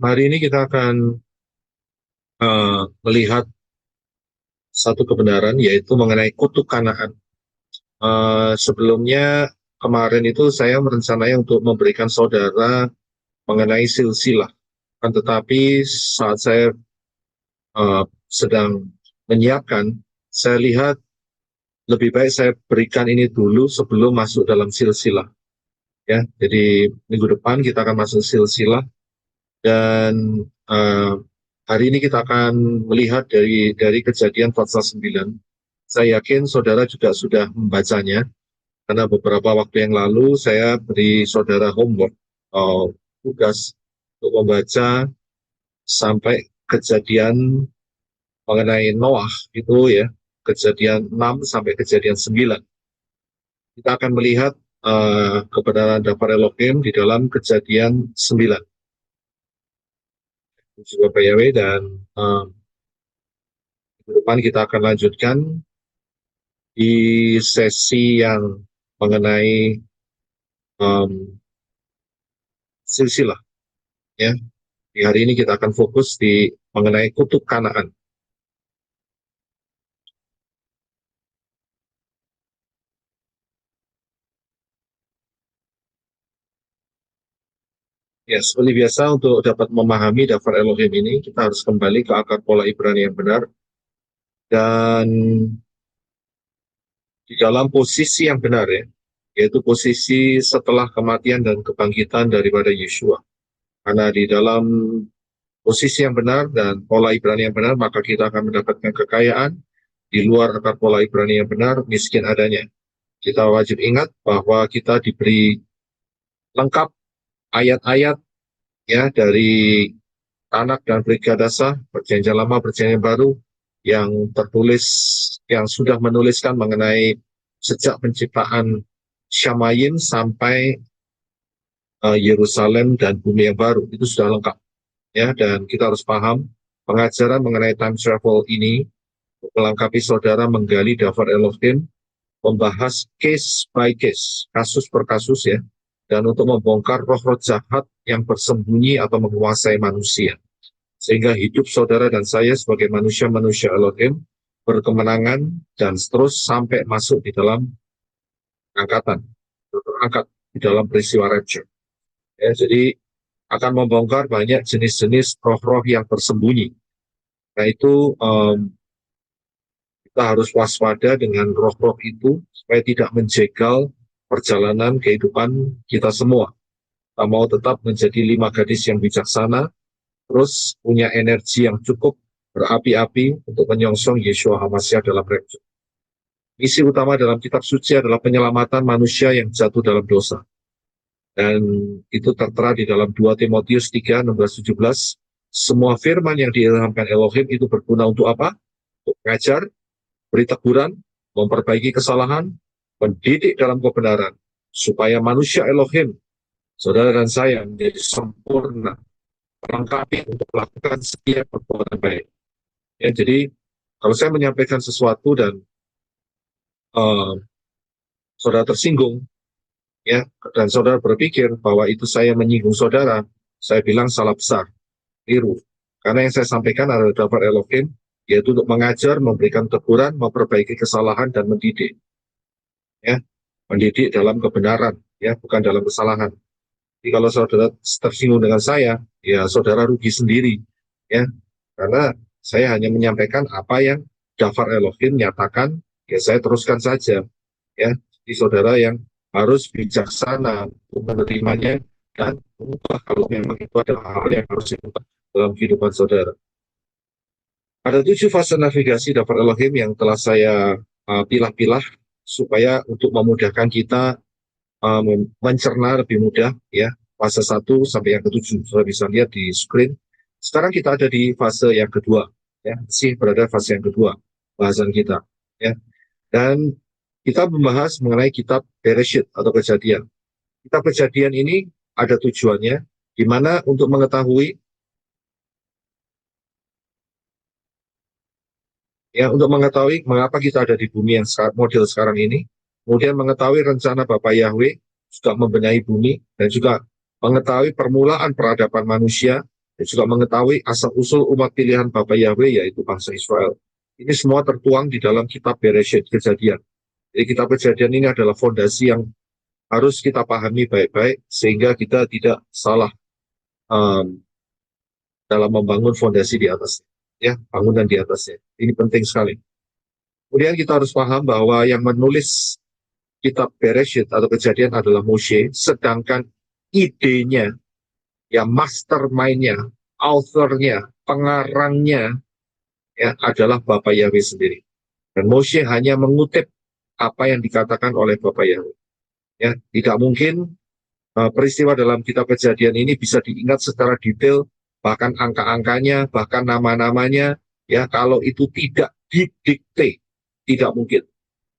hari ini kita akan melihat satu kebenaran, yaitu mengenai kutuk Kanaan. Sebelumnya, kemarin itu saya merencanai untuk memberikan saudara mengenai silsilah. Kan tetapi saat saya sedang menyiapkan, saya lihat lebih baik saya berikan ini dulu sebelum masuk dalam silsilah. Ya, jadi minggu depan kita akan masuk silsilah. Dan hari ini kita akan melihat dari Kejadian pasal 9. Saya yakin saudara juga sudah membacanya, karena beberapa waktu yang lalu saya beri saudara homework, tugas untuk membaca sampai kejadian mengenai Noah itu ya, Kejadian 6 sampai Kejadian 9. Kita akan melihat kebenaran Dafar Elohim di dalam Kejadian 9. Juga Pak Yahweh, dan minggu depan kita akan lanjutkan di sesi yang mengenai silsilah. Ya, di hari ini kita akan fokus di mengenai kutuk Kanaan. Ya, seperti biasa, untuk dapat memahami Dafar Elohim ini, kita harus kembali ke akar pola Ibrani yang benar, dan di dalam posisi yang benar ya, yaitu posisi setelah kematian dan kebangkitan daripada Yeshua. Karena di dalam posisi yang benar dan pola Ibrani yang benar, maka kita akan mendapatkan kekayaan. Di luar akar pola Ibrani yang benar, miskin adanya. Kita wajib ingat bahwa kita diberi lengkap ayat-ayat ya dari Tanak dan Prigadasa, Perjanjian Lama, Perjanjian Baru, yang tertulis, yang sudah menuliskan mengenai sejak penciptaan Syamayim sampai Yerusalem dan bumi yang baru. Itu sudah lengkap. Ya, dan kita harus paham pengajaran mengenai time travel ini melengkapi saudara menggali Dafar Elohim, membahas case by case, kasus per kasus ya, dan untuk membongkar roh-roh jahat yang bersembunyi atau menguasai manusia. Sehingga hidup saudara dan saya sebagai manusia-manusia Elohim berkemenangan dan terus sampai masuk di dalam angkatan, terangkat di dalam peristiwa rapture. Ya, jadi akan membongkar banyak jenis-jenis roh-roh yang bersembunyi. Nah itu kita harus waspada dengan roh-roh itu supaya tidak menjegal perjalanan kehidupan kita semua. Kita mau tetap menjadi 5 gadis yang bijaksana, terus punya energi yang cukup berapi-api untuk menyongsong Yeshua HaMashiach dalam rapture. Misi utama dalam kitab suci adalah penyelamatan manusia yang jatuh dalam dosa. Dan itu tertera di dalam 2 Timotius 3, 16-17. Semua firman yang diilhamkan Elohim itu berguna untuk apa? Untuk mengajar, beri teguran, memperbaiki kesalahan, mendidik dalam kebenaran, supaya manusia Elohim, saudara dan saya, menjadi sempurna, melengkapi untuk melakukan setiap perbuatan baik. Ya, jadi kalau saya menyampaikan sesuatu dan saudara tersinggung, ya, dan saudara berpikir bahwa itu saya menyinggung saudara, saya bilang salah besar, keliru. Karena yang saya sampaikan adalah Dafar Elohim, yaitu untuk mengajar, memberikan teguran, memperbaiki kesalahan, dan mendidik. Ya, mendidik dalam kebenaran, ya, bukan dalam kesalahan. Jadi kalau saudara tersinggung dengan saya, ya saudara rugi sendiri, ya, karena saya hanya menyampaikan apa yang Dafar Elohim nyatakan, ya saya teruskan saja, ya. Jadi saudara yang harus bijaksana untuk menerimanya dan mengubah kalau memang itu adalah hal yang harus diubah dalam kehidupan saudara. Ada 7 fase navigasi Dafar Elohim yang telah saya pilah-pilah supaya untuk memudahkan kita mencerna lebih mudah ya, fase 1 sampai yang ke-7. Sudah bisa lihat di screen. Sekarang kita ada di fase yang kedua ya, masih berada fase yang kedua bahasan kita ya. Dan kita membahas mengenai kitab Bereshit atau Kejadian. Kitab Kejadian ini ada tujuannya, di mana untuk mengetahui ya, untuk mengetahui mengapa kita ada di bumi yang model sekarang ini, kemudian mengetahui rencana Bapak Yahweh sudah membenahi bumi, dan juga mengetahui permulaan peradaban manusia, dan juga mengetahui asal-usul umat pilihan Bapa Yahweh, yaitu bangsa Israel. Ini semua tertuang di dalam kitab Bereshit, Kejadian. Jadi kitab Kejadian ini adalah fondasi yang harus kita pahami baik-baik, sehingga kita tidak salah um, dalam membangun fondasi di atasnya. Ya, bangunan di atasnya. Ini penting sekali. Kemudian kita harus paham bahwa yang menulis kitab Bereshit atau Kejadian adalah Moshe, sedangkan idenya, ya mastermind-nya, author-nya, pengarangnya, ya adalah Bapak Yahweh sendiri. Dan Moshe hanya mengutip apa yang dikatakan oleh Bapak Yahweh. Ya, tidak mungkin peristiwa dalam kitab Kejadian ini bisa diingat secara detail, bahkan angka-angkanya, bahkan nama-namanya, ya kalau itu tidak didikte, tidak mungkin.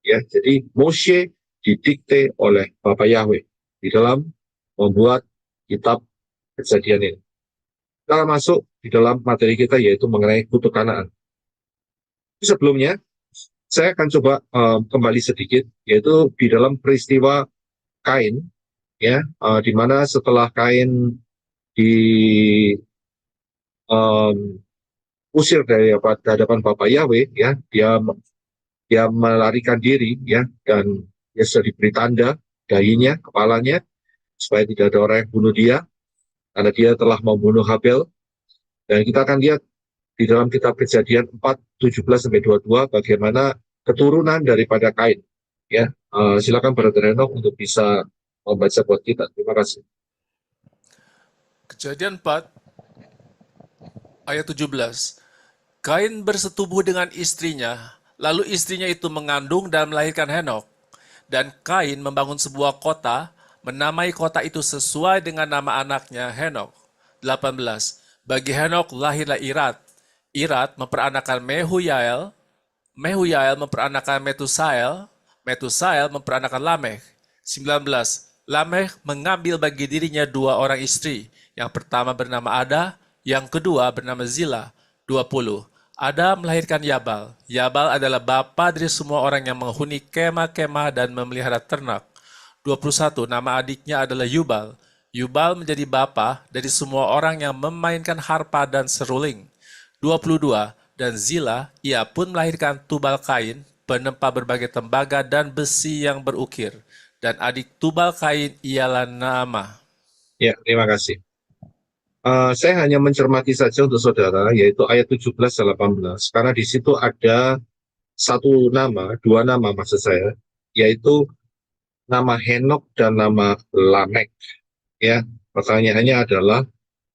Ya, jadi Moshe didikte oleh Bapak Yahweh di dalam membuat kitab Kejadian ini. Kita akan masuk di dalam materi kita, yaitu mengenai kutuk Kanaan. Sebelumnya, saya akan coba kembali sedikit, yaitu di dalam peristiwa Kain, ya, di mana setelah Kain diusir dari hadapan Bapak Yahweh, ya, dia melarikan diri, ya, dan dia sudah diberi tanda dahinya, kepalanya, supaya tidak ada orang yang bunuh dia, karena dia telah membunuh Habel. Dan kita akan lihat di dalam kitab Kejadian 4:17-22 bagaimana keturunan daripada Kain. Ya, silakan Brother Enoch untuk bisa membaca buat kita. Terima kasih. Kejadian 4 ayat 17. Kain bersetubuh dengan istrinya, lalu istrinya itu mengandung dan melahirkan Henok. Dan Kain membangun sebuah kota, menamai kota itu sesuai dengan nama anaknya Henok. 18. Bagi Henok lahirlah Irat. Irat memperanakan Mehuyael. Mehuyael memperanakan Metusael. Metusael memperanakan Lameh. 19. Lameh mengambil bagi dirinya 2 orang istri. Yang pertama bernama Ada, yang kedua bernama Zila. 20. Ada melahirkan Yabal. Yabal adalah bapa dari semua orang yang menghuni kemah-kemah dan memelihara ternak. 21. Nama adiknya adalah Yubal. Yubal menjadi bapa dari semua orang yang memainkan harpa dan seruling. 22. Dan Zila, ia pun melahirkan Tubal Kain, penempa berbagai tembaga dan besi yang berukir. Dan adik Tubal Kain ialah Naamah. Ya, terima kasih. Saya hanya mencermati saja untuk saudara, yaitu ayat 17 dan 18, karena di situ ada satu nama, 2 nama maksud saya, yaitu nama Henok dan nama Lamek. Ya, pertanyaannya adalah,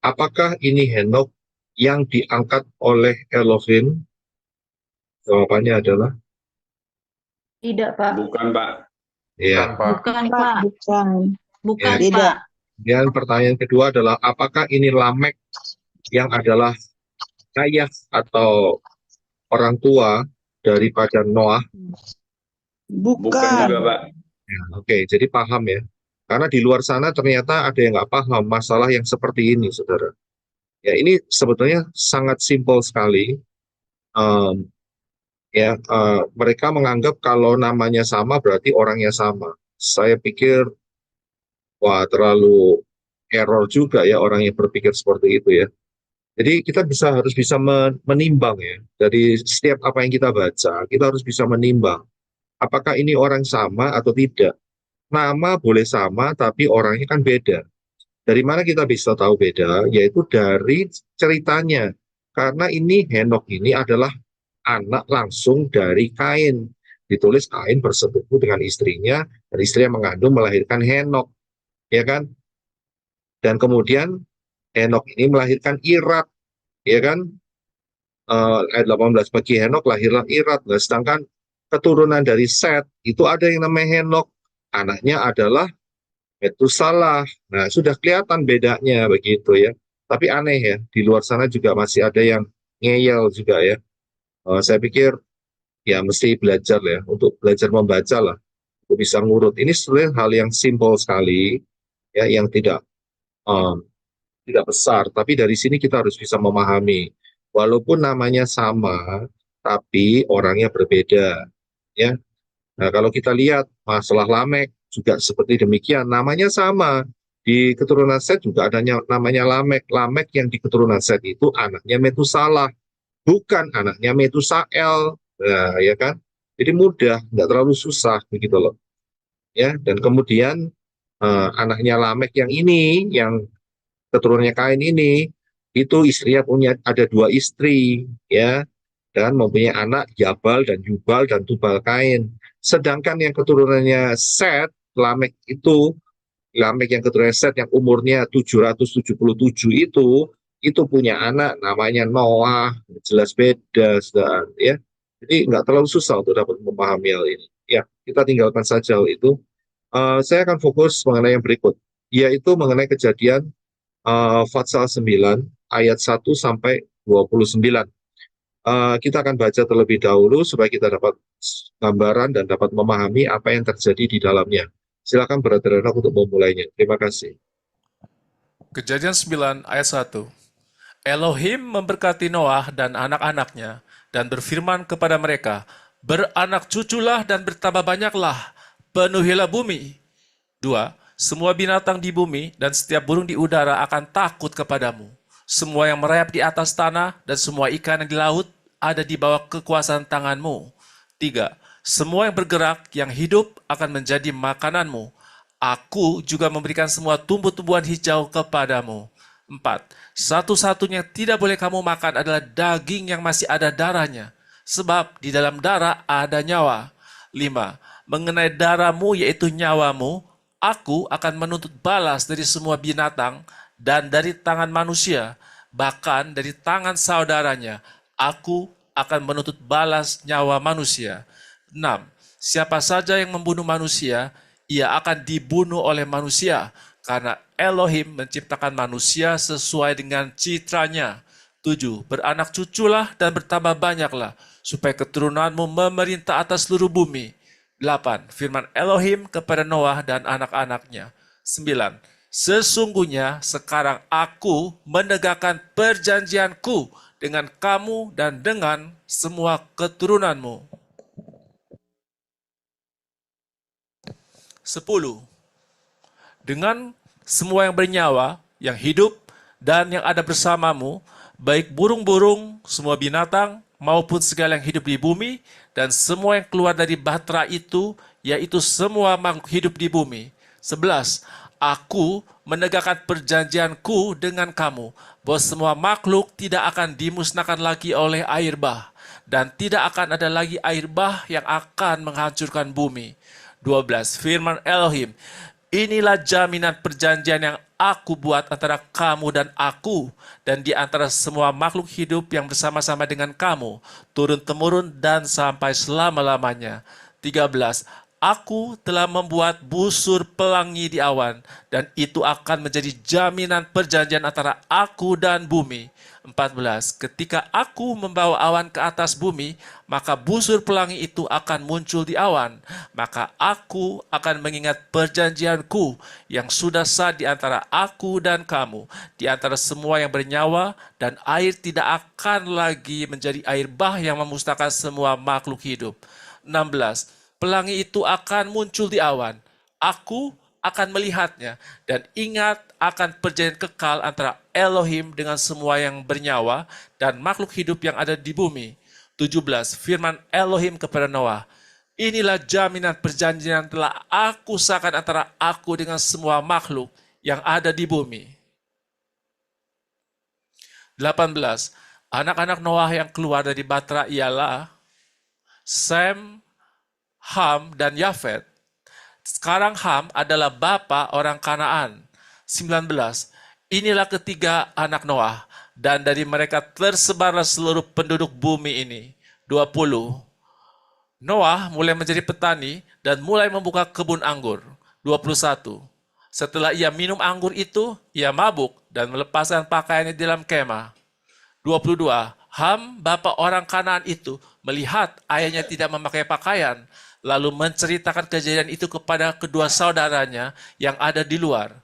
apakah ini Henok yang diangkat oleh Elohim? Jawabannya adalah Tidak, Pak. Bukan, Pak. ya. Bukan, Pak. Bukan. Bukan, Ya. Tidak. Pak. Dan pertanyaan kedua adalah, apakah ini Lamek yang adalah ayah atau orang tua daripada Noah? Bukan Bukan. juga, Pak. Ya, oke, jadi paham ya. Karena di luar sana ternyata ada yang nggak paham masalah yang seperti ini, saudara. Ya, ini sebetulnya sangat simpel sekali. Mereka menganggap kalau namanya sama berarti orangnya sama. Saya pikir, wah, terlalu error juga ya orang yang berpikir seperti itu ya. Jadi kita harus bisa menimbang ya. Dari setiap apa yang kita baca, kita harus bisa menimbang. Apakah ini orang sama atau tidak? Nama boleh sama, tapi orangnya kan beda. Dari mana kita bisa tahu beda? Yaitu dari ceritanya. Karena ini Henok ini adalah anak langsung dari Kain. Ditulis Kain bersetubuh dengan istrinya, dan istrinya mengandung melahirkan Henok. Ya kan? Dan kemudian Henok ini melahirkan Irat. Ya kan? Ayat 18, bagi Henok lahirlah Irat. Nah, sedangkan keturunan dari Set itu ada yang namanya Henok. Anaknya adalah Metusalah. Nah, sudah kelihatan bedanya begitu ya. Tapi aneh ya, di luar sana juga masih ada yang ngeyel juga ya. Saya pikir ya mesti belajar ya, untuk belajar membaca lah, untuk bisa ngurut. Ini sebenarnya hal yang simpel sekali, ya, yang tidak besar. Tapi dari sini kita harus bisa memahami, walaupun namanya sama, tapi orangnya berbeda. Ya, nah kalau kita lihat masalah Lamek juga seperti demikian, namanya sama, Di keturunan Set juga adanya namanya Lamek. Lamek yang di keturunan Set itu anaknya Metusalah, bukan anaknya Metusael. Nah, ya kan? Jadi mudah, nggak terlalu susah begitu loh. Ya, dan kemudian anaknya Lamek yang ini, yang keturunannya Kain ini, itu istrinya punya ada 2 istri, ya, dan mempunyai anak Jabal dan Yubal dan Tubal Kain. Sedangkan yang keturunannya Set, Lamek yang keturunan Set yang umurnya 777 itu punya anak namanya Noah, jelas beda, saudara, ya. Jadi nggak terlalu susah untuk dapat memahami hal ini. Ya, kita tinggalkan saja hal itu. Saya akan fokus mengenai yang berikut, yaitu mengenai kejadian Fatsal 9 ayat 1 sampai 29. Kita akan baca terlebih dahulu supaya kita dapat gambaran dan dapat memahami apa yang terjadi di dalamnya. Silakan Brother Enoch untuk memulainya. Terima kasih. Kejadian 9 ayat 1. Elohim memberkati Noah dan anak-anaknya dan berfirman kepada mereka, beranak cuculah dan bertambah banyaklah, penuhilah bumi. 2. Semua binatang di bumi dan setiap burung di udara akan takut kepadamu. Semua yang merayap di atas tanah dan semua ikan yang di laut ada di bawah kekuasaan tanganmu. 3. Semua yang bergerak, yang hidup akan menjadi makananmu. Aku juga memberikan semua tumbuh-tumbuhan hijau kepadamu. 4. Satu-satunya yang tidak boleh kamu makan adalah daging yang masih ada darahnya, sebab di dalam darah ada nyawa. 5. Mengenai darahmu yaitu nyawamu, aku akan menuntut balas dari semua binatang dan dari tangan manusia, bahkan dari tangan saudaranya. Aku akan menuntut balas nyawa manusia. 6. Siapa saja yang membunuh manusia, ia akan dibunuh oleh manusia, karena Elohim menciptakan manusia sesuai dengan citranya. 7. Beranak cuculah dan bertambah banyaklah, supaya keturunanmu memerintah atas seluruh bumi. 8. Firman Elohim kepada Noah dan anak-anaknya. 9. Sesungguhnya sekarang aku menegakkan perjanjianku dengan kamu dan dengan semua keturunanmu. 10. Dengan semua yang bernyawa, yang hidup, dan yang ada bersamamu, baik burung-burung, semua binatang, maupun segala yang hidup di bumi, dan semua yang keluar dari bahtera itu, yaitu semua makhluk hidup di bumi. 11. Aku menegakkan perjanjianku dengan kamu, bahwa semua makhluk tidak akan dimusnahkan lagi oleh air bah, dan tidak akan ada lagi air bah yang akan menghancurkan bumi. 12. Firman Elohim, inilah jaminan perjanjian yang aku buat antara kamu dan aku, dan di antara semua makhluk hidup yang bersama-sama dengan kamu, turun-temurun dan sampai selama-lamanya. 13. Aku telah membuat busur pelangi di awan, dan itu akan menjadi jaminan perjanjian antara aku dan bumi. 14. Ketika aku membawa awan ke atas bumi, maka busur pelangi itu akan muncul di awan. Maka aku akan mengingat perjanjianku yang sudah sah di antara aku dan kamu, di antara semua yang bernyawa, dan air tidak akan lagi menjadi air bah yang memusnahkan semua makhluk hidup. 16. Pelangi itu akan muncul di awan. Aku akan melihatnya dan ingat akan perjanjian kekal antara Elohim dengan semua yang bernyawa dan makhluk hidup yang ada di bumi. 17. Firman Elohim kepada Noah, inilah jaminan perjanjian yang telah aku sahkan antara aku dengan semua makhluk yang ada di bumi. 18. Anak-anak Noah yang keluar dari bahtera ialah Sem, Ham, dan Yafet. Sekarang Ham adalah bapa orang Kanaan. 19. Inilah ketiga anak Noah, dan dari mereka tersebarlah seluruh penduduk bumi ini. 20. Noah mulai menjadi petani dan mulai membuka kebun anggur. 21. Setelah ia minum anggur itu, ia mabuk dan melepaskan pakaiannya di dalam kemah. 22. Ham, bapa orang Kanaan itu, melihat ayahnya tidak memakai pakaian, lalu menceritakan kejadian itu kepada kedua saudaranya yang ada di luar.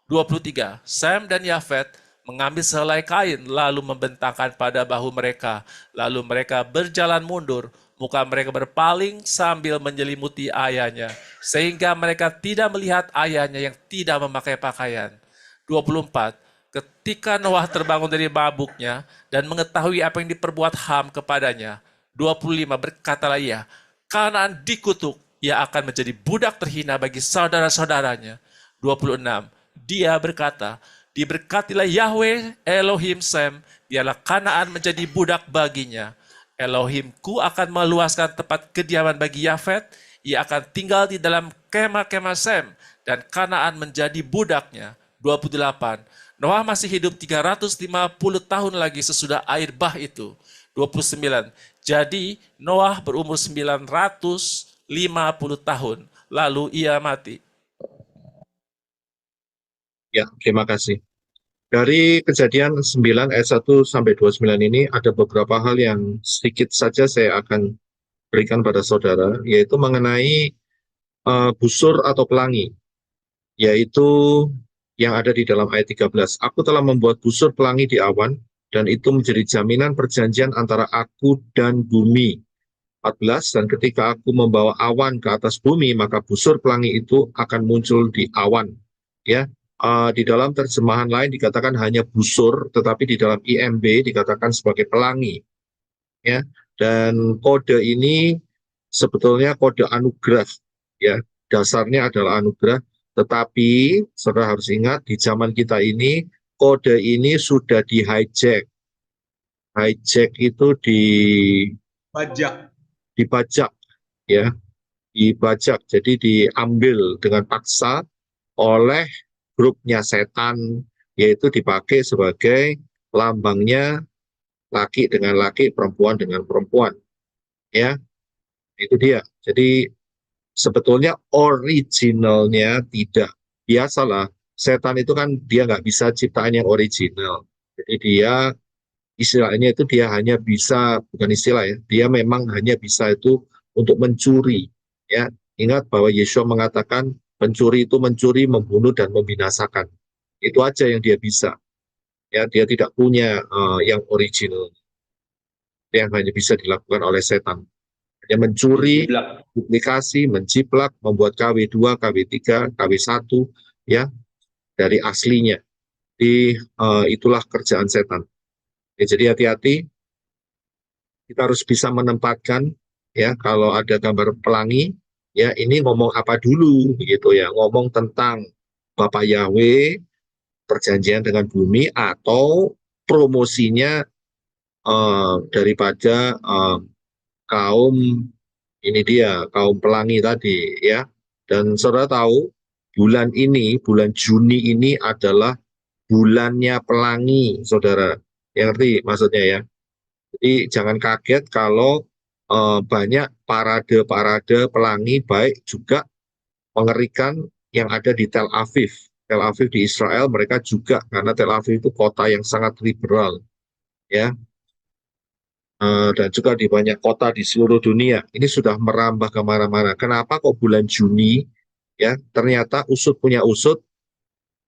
23. Sem dan Yafet mengambil sehelai kain, lalu membentangkan pada bahu mereka. Lalu mereka berjalan mundur muka mereka berpaling sambil menyelimuti ayahnya, sehingga mereka tidak melihat ayahnya yang tidak memakai pakaian. 24. Ketika Noah terbangun dari mabuknya dan mengetahui apa yang diperbuat Ham kepadanya. 25. Berkatalah ia, Kanaan dikutuk, ia akan menjadi budak terhina bagi saudara-saudaranya. 26. Dia berkata, diberkatilah Yahweh Elohim Sem, biarlah Kanaan menjadi budak baginya. Elohimku akan meluaskan tempat kediaman bagi Yafet, ia akan tinggal di dalam kemah-kemah Sem, dan Kanaan menjadi budaknya. 28. Noah masih hidup 350 tahun lagi sesudah air bah itu. 29. Jadi Noah berumur 950 tahun, lalu ia mati. Ya, terima kasih. Dari Kejadian 9 ayat 1 sampai 29 ini ada beberapa hal yang sedikit saja saya akan berikan pada saudara, yaitu mengenai busur atau pelangi, yaitu yang ada di dalam ayat 13. Aku telah membuat busur pelangi di awan, dan itu menjadi jaminan perjanjian antara aku dan bumi. 14. Dan ketika aku membawa awan ke atas bumi, maka busur pelangi itu akan muncul di awan. Ya, di dalam terjemahan lain dikatakan hanya busur, tetapi di dalam IMB dikatakan sebagai pelangi. Ya, dan kode ini sebetulnya kode anugerah. Ya, dasarnya adalah anugerah. Tetapi saudara harus ingat, di zaman kita ini kode ini sudah di hijack. Hijack itu dibajak, ya, dibajak. Jadi diambil dengan paksa oleh grupnya setan, yaitu dipakai sebagai lambangnya laki dengan laki, perempuan dengan perempuan. Ya, itu dia. Jadi sebetulnya originalnya tidak. Biasalah, setan itu kan dia nggak bisa ciptaan yang original. Jadi dia istilahnya itu dia hanya bisa, bukan istilah ya, dia memang hanya bisa itu untuk mencuri. Ya, ingat bahwa Yeshua mengatakan pencuri itu mencuri, membunuh, dan membinasakan. Itu aja yang dia bisa. Ya, dia tidak punya yang original, yang hanya bisa dilakukan oleh setan. Hanya mencuri, duplikasi, menciplak, membuat KW2, KW3, KW1, ya, dari aslinya. Itulah kerjaan setan. Ya, jadi hati-hati, kita harus bisa menempatkan, ya, kalau ada gambar pelangi, ya, ini ngomong apa dulu, begitu ya, ngomong tentang Bapak Yahweh, perjanjian dengan bumi, atau promosinya daripada kaum ini dia, kaum pelangi tadi, ya. Dan saudara tahu, bulan ini, bulan Juni ini adalah bulannya pelangi, saudara. Yang ngerti maksudnya ya. Jadi jangan kaget kalau banyak parade-parade pelangi, baik juga mengerikan yang ada di Tel Aviv. Tel Aviv di Israel, mereka juga, karena Tel Aviv itu kota yang sangat liberal, ya. Dan juga di banyak kota di seluruh dunia. Ini sudah merambah kemana-mana. Kenapa kok bulan Juni? Ya, ternyata usut punya usut,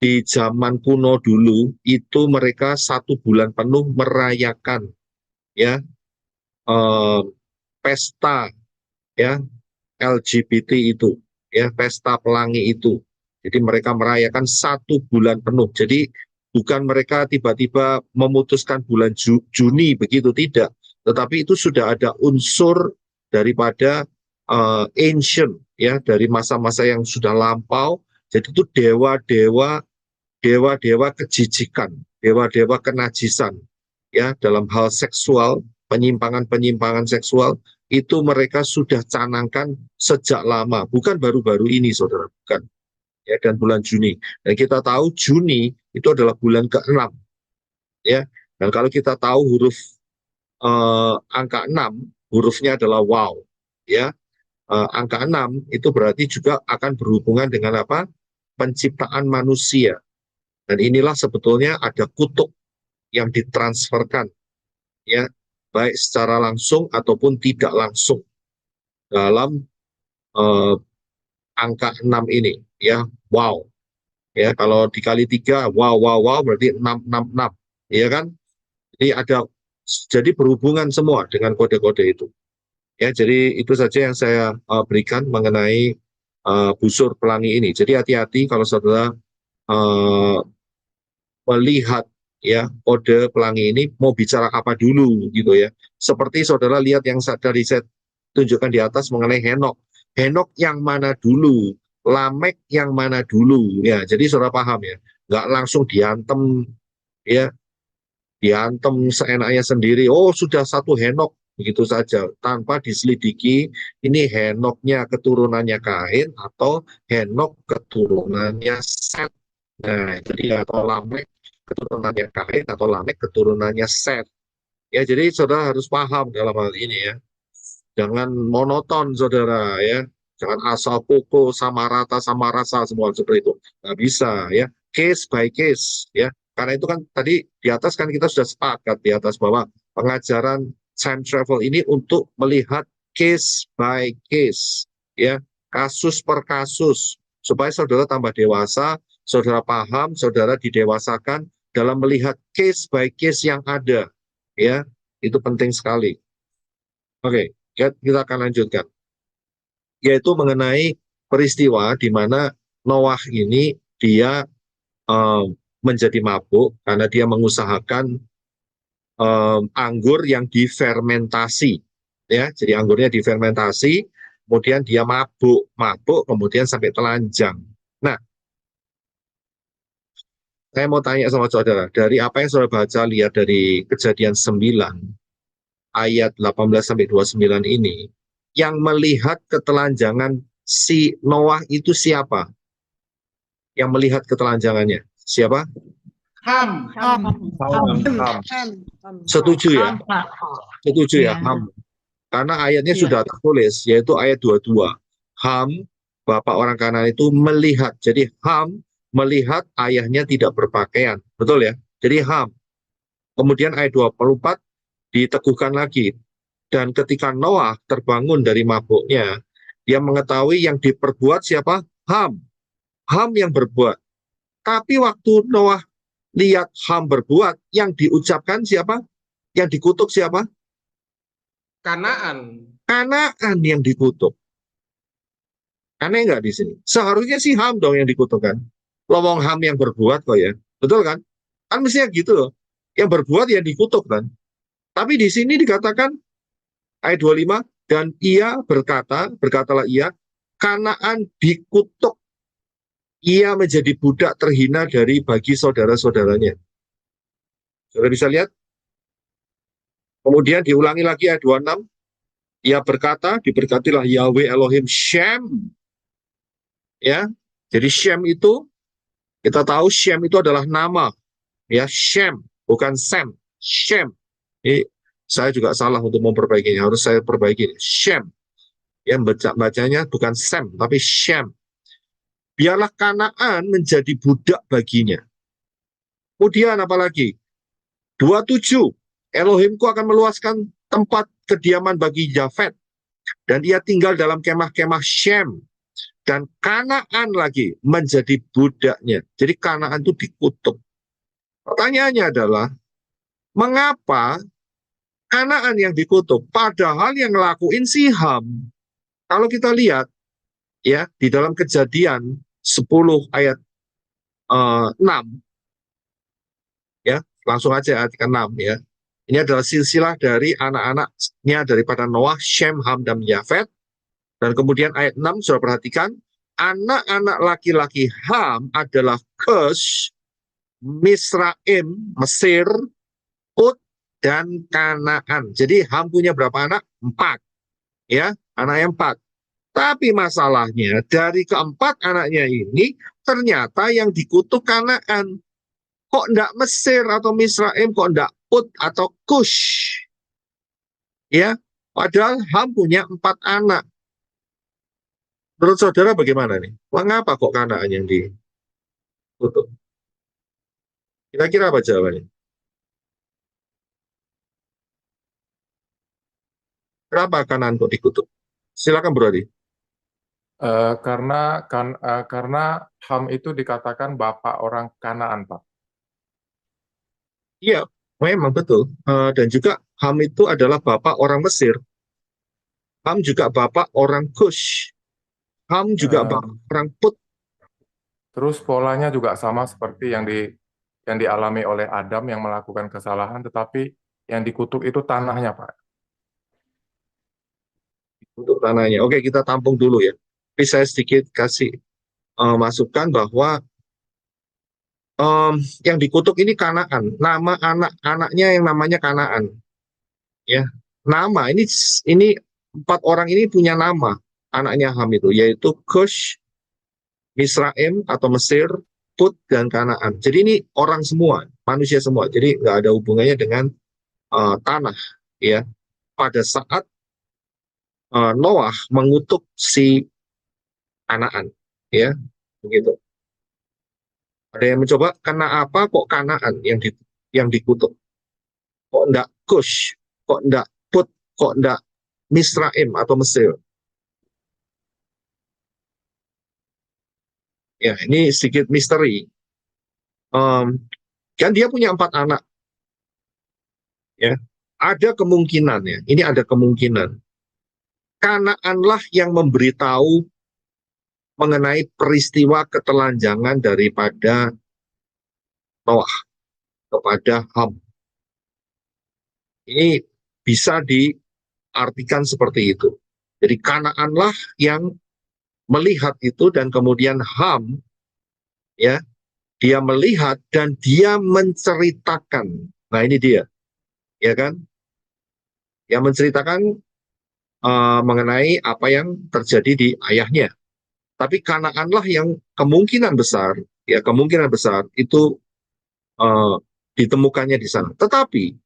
di zaman kuno dulu itu mereka 1 bulan penuh merayakan, ya, pesta, ya, LGBT itu, ya, pesta pelangi itu. Jadi mereka merayakan 1 bulan penuh. Jadi bukan mereka tiba-tiba memutuskan bulan Juni begitu, tidak. Tetapi itu sudah ada unsur daripada ancient, ya, dari masa-masa yang sudah lampau. Jadi itu dewa-dewa kejijikan, dewa-dewa kenajisan, ya, dalam hal seksual, penyimpangan seksual, itu mereka sudah canangkan sejak lama, bukan baru-baru ini, saudara, bukan. Ya, dan bulan Juni. Dan kita tahu Juni itu adalah bulan ke-6, ya. Dan kalau kita tahu huruf angka 6, hurufnya adalah wow, ya. Angka 6 itu berarti juga akan berhubungan dengan apa? Penciptaan manusia. Dan inilah sebetulnya ada kutub yang ditransferkan, ya, baik secara langsung ataupun tidak langsung dalam angka 6 ini, ya. Wow, ya, kalau dikali 3, wow berarti 666, ya kan. Jadi berhubungan semua dengan kode-kode itu, Ya, jadi itu saja yang saya berikan mengenai busur pelangi ini. Jadi hati-hati kalau saudara eh, melihat ya kode pelangi ini mau bicara apa dulu gitu ya. Seperti saudara lihat yang tadi saya tunjukkan di atas mengenai Henok. Henok yang mana dulu? Lamek yang mana dulu? Ya, jadi saudara paham ya. Nggak langsung diantem ya, diantem seenaknya sendiri. Oh, sudah satu Henok begitu saja tanpa diselidiki ini Henoknya keturunannya Kain atau Henok keturunannya Set. Nah, jadi atau Lamek keturunannya Kain atau Lamek keturunannya Set. Ya, jadi saudara harus paham dalam hal ini ya. Jangan monoton saudara ya. Jangan asal pukul sama rata sama rasa semua seperti itu. Nggak bisa ya. Case by case ya. Karena itu kan tadi di atas kan kita sudah sepakat di atas bahwa pengajaran time travel ini untuk melihat case by case ya. Kasus per kasus supaya saudara tambah dewasa, saudara paham, saudara didewasakan dalam melihat case by case yang ada ya. Itu penting sekali. Oke, kita akan lanjutkan. Yaitu mengenai peristiwa di mana Noah ini dia menjadi mabuk karena dia mengusahakan anggur yang difermentasi. Ya, jadi anggurnya difermentasi, kemudian dia mabuk, kemudian sampai telanjang. Nah, saya mau tanya sama saudara, dari apa yang saudara baca lihat dari Kejadian 9 ayat 18 sampai 29 ini, yang melihat ketelanjangan si Noah itu siapa? Yang melihat ketelanjangannya siapa? Ham. Ham. Setuju ya? Ham, Pak. Setuju ya, Iya. Ham. Karena ayatnya Iya. sudah tertulis, yaitu ayat 22. Ham, bapak orang Kanaan itu melihat. Jadi Ham melihat ayahnya tidak berpakaian. Betul ya? Jadi Ham. Kemudian ayat 24 diteguhkan lagi. Dan ketika Noah terbangun dari mabuknya, dia mengetahui yang diperbuat siapa? Ham. Ham yang berbuat. Tapi waktu Noah lihat Ham berbuat, yang diucapkan siapa? Yang dikutuk siapa? Kanaan. Kanaan yang dikutuk. Aneh nggak di sini? Seharusnya sih Ham dong yang dikutukkan. Lowong Ham yang berbuat kok ya. Betul kan? Kan mestinya gitu loh. Yang berbuat yang dikutuk kan. Tapi di sini dikatakan ayat 25, dan ia berkata, berkatalah ia, Kanaan dikutuk. Ia menjadi budak terhina dari bagi saudara-saudaranya. Saudara bisa lihat? Kemudian diulangi lagi ayat 26. Ia berkata, diberkatilah Yahweh Elohim Shem. Ya, jadi Shem itu, kita tahu Shem itu adalah nama. Ya, Shem, bukan Sem. Shem. Ini saya juga salah untuk memperbaikinya. Harus saya perbaiki. Shem. Ya, bacanya bukan Sem, tapi Shem. Biarlah Kanaan menjadi budak baginya. Kemudian apalagi? 27. Elohimku akan meluaskan tempat kediaman bagi Yafet. Dan ia tinggal dalam kemah-kemah Shem. Dan Kanaan lagi menjadi budaknya. Jadi Kanaan itu dikutuk. Pertanyaannya adalah, mengapa Kanaan yang dikutuk? Padahal yang ngelakuin si Ham. Kalau kita lihat, ya di dalam Kejadian 10 ayat 6, ya langsung aja ayat ke-6 ya. Ini adalah silsilah dari anak-anaknya daripada Noah, Shem, Ham, dan Yafet. Dan kemudian ayat 6, sudah perhatikan, anak-anak laki-laki Ham adalah Cush, Misraim, Mesir, Put, dan Kanaan. Jadi Ham punya berapa anak? 4. Ya, anaknya 4. Tapi masalahnya dari keempat anaknya ini ternyata yang dikutuk Kanaan. Kok enggak Mesir atau Misraim, kok enggak Put atau Kush? Ya, padahal Ham punya 4 anak. Menurut saudara bagaimana nih? Mengapa kok Kanaan yang dikutuk? Kira-kira apa jawabannya? Kenapa Kanaan kok dikutuk? Silakan Bro Adi. Karena Ham itu dikatakan bapak orang Kanaan, Pak. Iya, memang betul. Dan juga Ham itu adalah bapak orang Mesir. Ham juga bapak orang Kush. Ham juga bapak orang Put. Terus polanya juga sama seperti yang dialami oleh Adam yang melakukan kesalahan, tetapi yang dikutuk itu tanahnya, Pak. Untuk tanahnya. Oke, kita tampung dulu ya. Tapi saya sedikit kasih masukan bahwa yang dikutuk ini Kanaan. Nama anak-anaknya yang namanya Kanaan. Ya, nama ini 4 orang ini punya nama anaknya Ham itu, yaitu Kush, Misraim atau Mesir, Put, dan Kanaan. Jadi ini orang semua, manusia semua. Jadi nggak ada hubungannya dengan tanah. Ya, pada saat Noah mengutuk si Kanaan, ya, begitu. Ada yang mencoba, kenapa kok Kanaan yang dikutuk? Kok enggak Kush? Kok enggak Put? Kok enggak Misraim atau Mesir? Ya, ini sedikit misteri. Kan dia punya 4 anak. Ya, ada kemungkinan ya. Ini ada kemungkinan. Kanaanlah yang memberitahu mengenai peristiwa ketelanjangan daripada Noah kepada Ham. Ini bisa diartikan seperti itu. Jadi Kanaanlah yang melihat itu dan kemudian Ham, ya, dia melihat dan dia menceritakan. Nah ini dia, ya kan? Yang menceritakan mengenai apa yang terjadi di ayahnya. Tapi Kanaanlah yang kemungkinan besar, ya kemungkinan besar itu ditemukannya di sana. Tetapi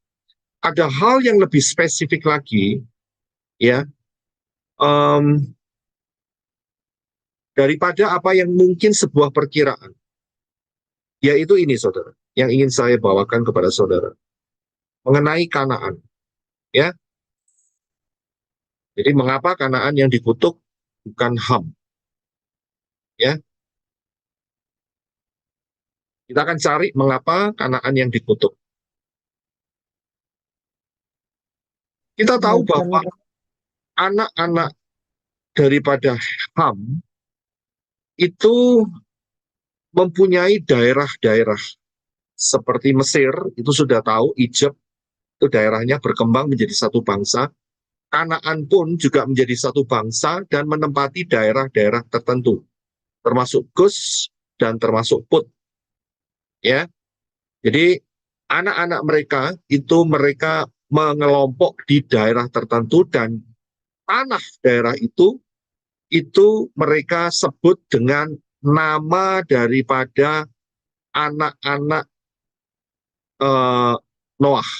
ada hal yang lebih spesifik lagi, ya, daripada apa yang mungkin sebuah perkiraan. Yaitu ini, saudara, yang ingin saya bawakan kepada saudara mengenai Kanaan, ya. Jadi mengapa Kanaan yang dikutuk bukan Ham, ya? Kita akan cari mengapa Kanaan yang dikutuk. Kita tahu bahwa anak-anak daripada Ham itu mempunyai daerah-daerah seperti Mesir, itu sudah tahu, Egypt itu daerahnya berkembang menjadi satu bangsa. Kanaan pun juga menjadi satu bangsa dan menempati daerah-daerah tertentu, termasuk Kus dan termasuk Put. Ya, jadi anak-anak mereka itu mereka mengelompok di daerah tertentu dan tanah daerah itu mereka sebut dengan nama daripada anak-anak Noah.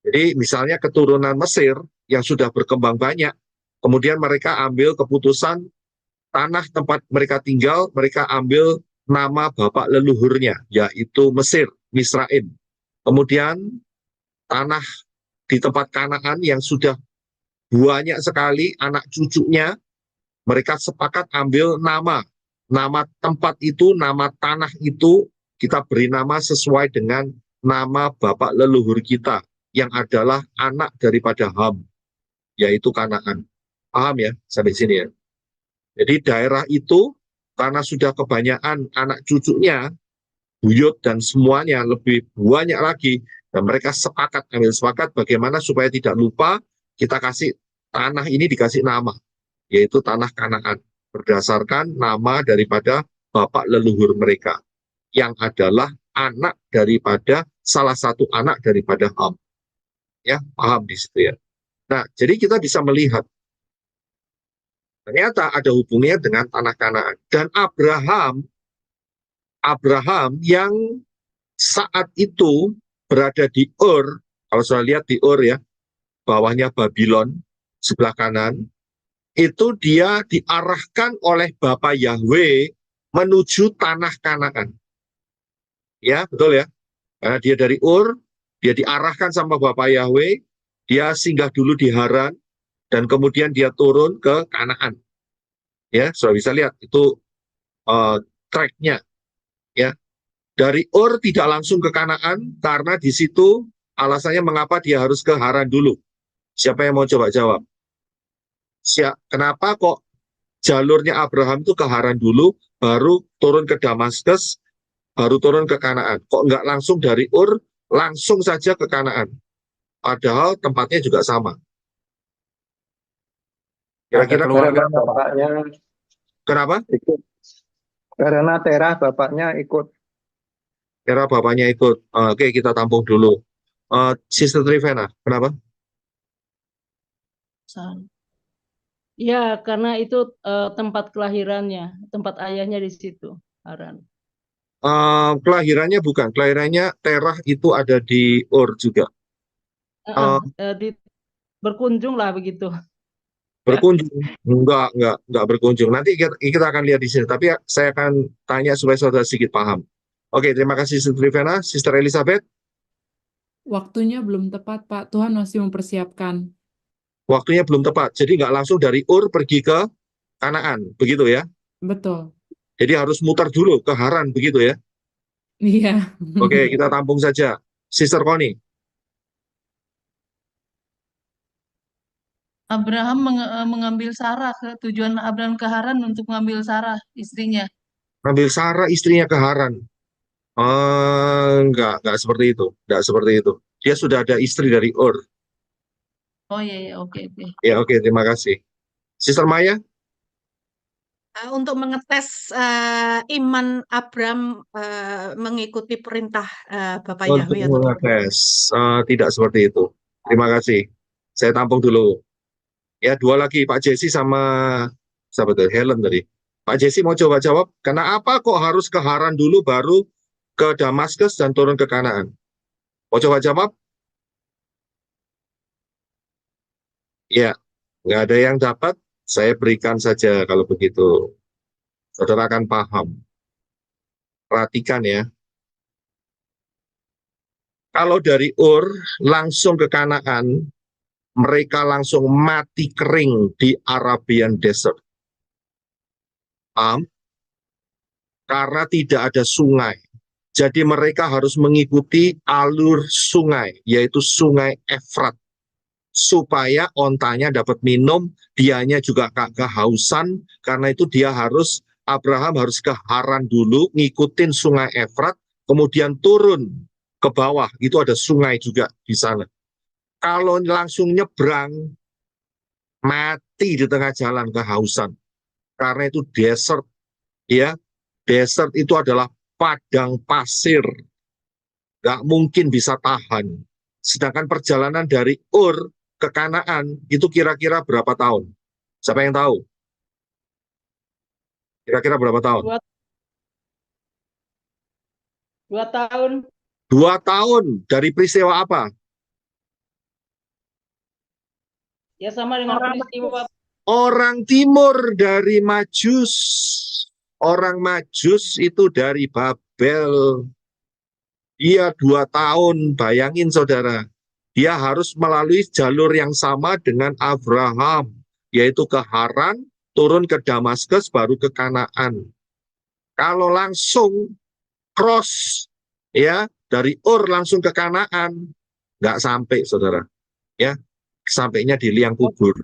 Jadi misalnya keturunan Mesir yang sudah berkembang banyak, kemudian mereka ambil keputusan tanah tempat mereka tinggal, mereka ambil nama bapak leluhurnya, yaitu Mesir, Misraim. Kemudian tanah di tempat Kanaan yang sudah banyak sekali anak cucunya, mereka sepakat ambil nama tempat itu, nama tanah itu, kita beri nama sesuai dengan nama bapak leluhur kita, yang adalah anak daripada Ham, yaitu Kanaan. Paham ya, sampai sini ya. Jadi daerah itu, karena sudah kebanyakan anak cucunya, buyut dan semuanya lebih banyak lagi, dan mereka ambil sepakat bagaimana supaya tidak lupa, kita kasih tanah ini dikasih nama, yaitu tanah Kanaan, berdasarkan nama daripada bapak leluhur mereka, yang adalah anak daripada salah satu anak daripada Ham. Ya, paham di situ ya. Nah, jadi kita bisa melihat ternyata ada hubungannya dengan tanah Kanaan. Dan Abraham yang saat itu berada di Ur, kalau saya lihat di Ur ya, bawahnya Babylon, sebelah kanan, itu dia diarahkan oleh Bapa Yahweh menuju tanah Kanaan. Ya, betul ya. Karena dia dari Ur, dia diarahkan sama Bapa Yahweh, dia singgah dulu di Haran, dan kemudian dia turun ke Kanaan. Ya, sudah bisa lihat itu tracknya. Ya, dari Ur tidak langsung ke Kanaan karena di situ alasannya mengapa dia harus ke Haran dulu. Siapa yang mau coba jawab? Kenapa kok jalurnya Abraham itu ke Haran dulu, baru turun ke Damaskus, baru turun ke Kanaan? Kok nggak langsung dari Ur, langsung saja ke Kanaan? Padahal tempatnya juga sama. Ada Kira-kira keluarga Karena Pak. bapaknya kenapa? ikut. Karena Terah bapaknya ikut. Kira bapaknya ikut. Oke, kita tampung dulu. Sister Trivena, kenapa? Ya, karena itu tempat kelahirannya, tempat ayahnya di situ, Haran. Kelahirannya bukan. Kelahirannya Terah itu ada di Ur juga. Heeh, Eh, berkunjung lah begitu. Berkunjung. Enggak berkunjung. Nanti kita akan lihat di sini. Tapi saya akan tanya supaya saudara sedikit paham. Oke, terima kasih Sister Trivena. Sister Elizabeth, Waktunya belum tepat, Pak. Tuhan masih mempersiapkan. waktunya belum tepat. Jadi nggak langsung dari Ur pergi ke Kanaan. Begitu ya. Betul. Jadi harus muter dulu ke Haran. Begitu ya. Iya. Oke, kita tampung saja. Sister Connie, Abraham mengambil Sarah tujuan Abraham ke Haran untuk mengambil Sarah istrinya. ambil Sarah istrinya ke Haran. Enggak seperti itu. Enggak seperti itu. Dia sudah ada istri dari Ur. Oh iya iya oke oke. Ya, oke, terima kasih. Sister Maya, Untuk mengetes iman Abraham mengikuti perintah Bapak untuk Yahweh atau tidak. mengetes. Tidak seperti itu. Terima kasih. Saya tampung dulu. Ya, dua lagi, Pak Jesse sama siapa tuh? Helen tadi. Pak Jesse mau coba jawab, kenapa kok harus ke Haran dulu baru ke Damaskus dan turun ke Kanaan? Mau coba jawab? Ya, nggak ada yang dapat, saya berikan saja kalau begitu. Saudara akan paham. Perhatikan ya. Kalau dari Ur langsung ke Kanaan, mereka langsung mati kering di Arabian Desert. Paham? Karena tidak ada sungai. Jadi mereka harus mengikuti alur sungai, yaitu sungai Efrat. Supaya ontanya dapat minum, dianya juga kehausan, karena itu Abraham harus ke Haran dulu, ngikutin sungai Efrat, kemudian turun ke bawah, itu ada sungai juga di sana. Kalau langsung nyebrang, mati di tengah jalan kehausan. Karena itu desert, ya. Desert itu adalah padang pasir. Nggak mungkin bisa tahan. Sedangkan perjalanan dari Ur ke Kanaan itu kira-kira berapa tahun? Siapa yang tahu? Kira-kira berapa tahun? 2 tahun. 2 tahun. Dari peristiwa apa? Ya sama dengan peristiwa Orang timur dari Majus. Orang Majus itu dari Babel. Dia 2 tahun, bayangin saudara. Dia harus melalui jalur yang sama dengan Abraham, yaitu ke Haran, turun ke Damaskus, baru ke Kanaan. Kalau langsung cross, ya dari Ur langsung ke Kanaan, nggak sampai, saudara. Ya, sampainya di liang kubur.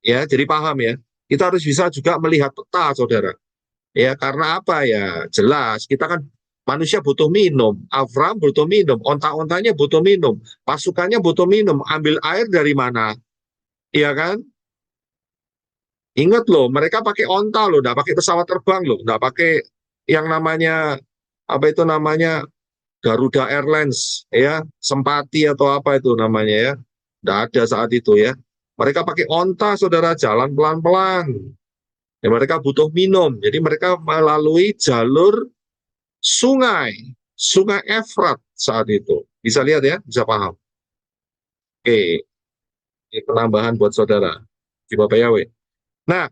Ya, jadi paham ya. Kita harus bisa juga melihat peta, saudara. Ya, karena apa ya? Jelas, kita kan manusia butuh minum. Abraham butuh minum. Onta-ontanya butuh minum. Pasukannya butuh minum. Ambil air dari mana? Iya kan? Ingat loh, mereka pakai onta loh, nggak pakai pesawat terbang loh, nggak pakai yang namanya, apa itu namanya, Garuda Airlines, ya, Sempati atau apa itu namanya ya. Nggak ada saat itu ya. Mereka pakai onta, saudara, jalan pelan-pelan. Ya, mereka butuh minum. Jadi mereka melalui jalur sungai Efrat saat itu. Bisa lihat ya, bisa paham. Oke, ini penambahan buat saudara di Bapak Yahweh. Nah,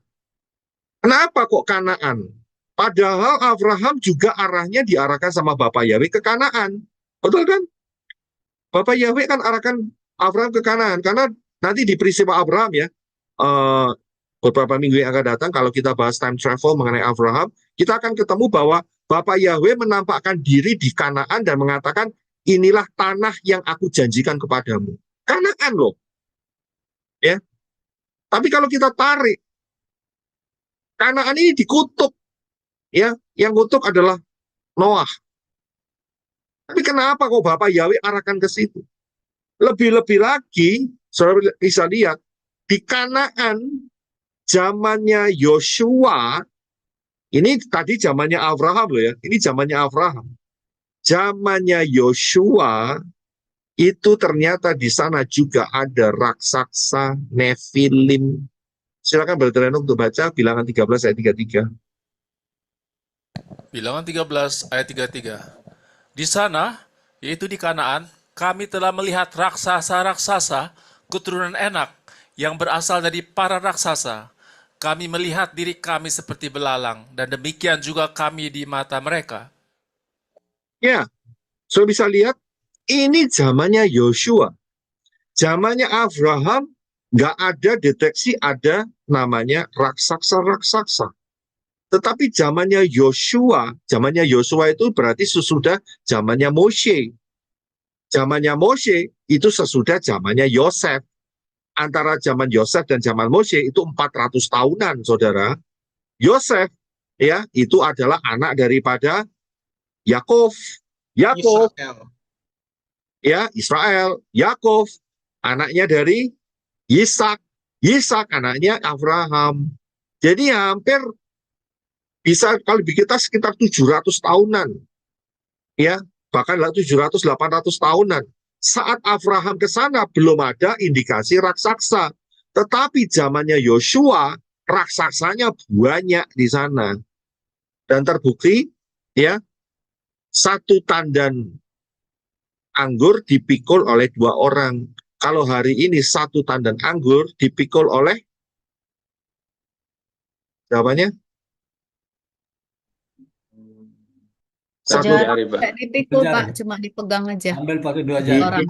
kenapa kok Kanaan? Padahal Abraham juga arahnya diarahkan sama Bapak Yahweh ke Kanaan. Betul kan? Bapak Yahweh kan arahkan Abraham ke Kanaan. Karena nanti di peristiwa Abraham ya, beberapa minggu yang akan datang, kalau kita bahas time travel mengenai Abraham, kita akan ketemu bahwa Bapak Yahweh menampakkan diri di Kanaan dan mengatakan, inilah tanah yang aku janjikan kepadamu. Kanaan loh. Ya. Tapi kalau kita tarik, Kanaan ini dikutuk, ya, yang kutuk adalah Noah. Tapi kenapa kok Bapak Yahweh arahkan ke situ? Lebih-lebih lagi, saudara bisa lihat, di Kanaan zamannya Yosua, ini tadi zamannya Abraham loh ya, ini zamannya Abraham. Zamannya Yosua, itu ternyata di sana juga ada raksasa Nefilim. Silakan Brother Enoch untuk baca Bilangan 13 ayat 33. Bilangan 13 ayat 33. Di sana, yaitu di Kanaan, kami telah melihat raksasa-raksasa keturunan Enak yang berasal dari para raksasa. Kami melihat diri kami seperti belalang, dan demikian juga kami di mata mereka. Ya, saudara bisa lihat, ini zamannya Yosua. Zamannya Abraham, nggak ada deteksi ada namanya raksasa-raksasa. Tetapi zamannya Yosua itu berarti sesudah zamannya Moshe. Zamannya Moshe itu sesudah zamannya Yosef. Antara zaman Yosef dan zaman Moshe itu 400 tahunan, saudara. Yosef, ya, itu adalah anak daripada Yakov. Ya, Israel. Yakov, anaknya dari Yisak. Yisak, anaknya Abraham. Jadi hampir bisa kalau kita sekitar 700 tahunan. Ya, bahkan 700-800 tahunan. Saat Abraham ke sana belum ada indikasi raksasa. Tetapi zamannya Yosua, raksasanya banyak di sana. Dan terbukti, ya, satu tandan anggur dipikul oleh 2 orang. Kalau hari ini satu tandan anggur dipikul oleh, jawabannya? Satu Tidak dipikul, Pak, cuma dipegang aja. Ambil pakai 2 Iya, jari.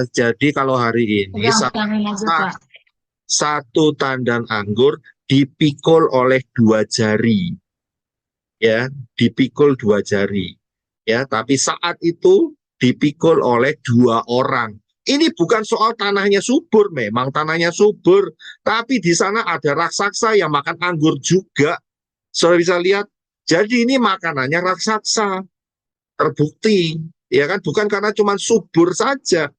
jadi kalau hari ini satu tandan anggur dipikul oleh 2 jari, ya, dipikul 2 jari, ya. Tapi saat itu dipikul oleh 2 orang. Ini bukan soal tanahnya subur, memang tanahnya subur, tapi di sana ada raksasa yang makan anggur juga. Saudara bisa lihat. Jadi ini makanannya raksasa, terbukti, ya kan? Bukan karena cuma subur saja,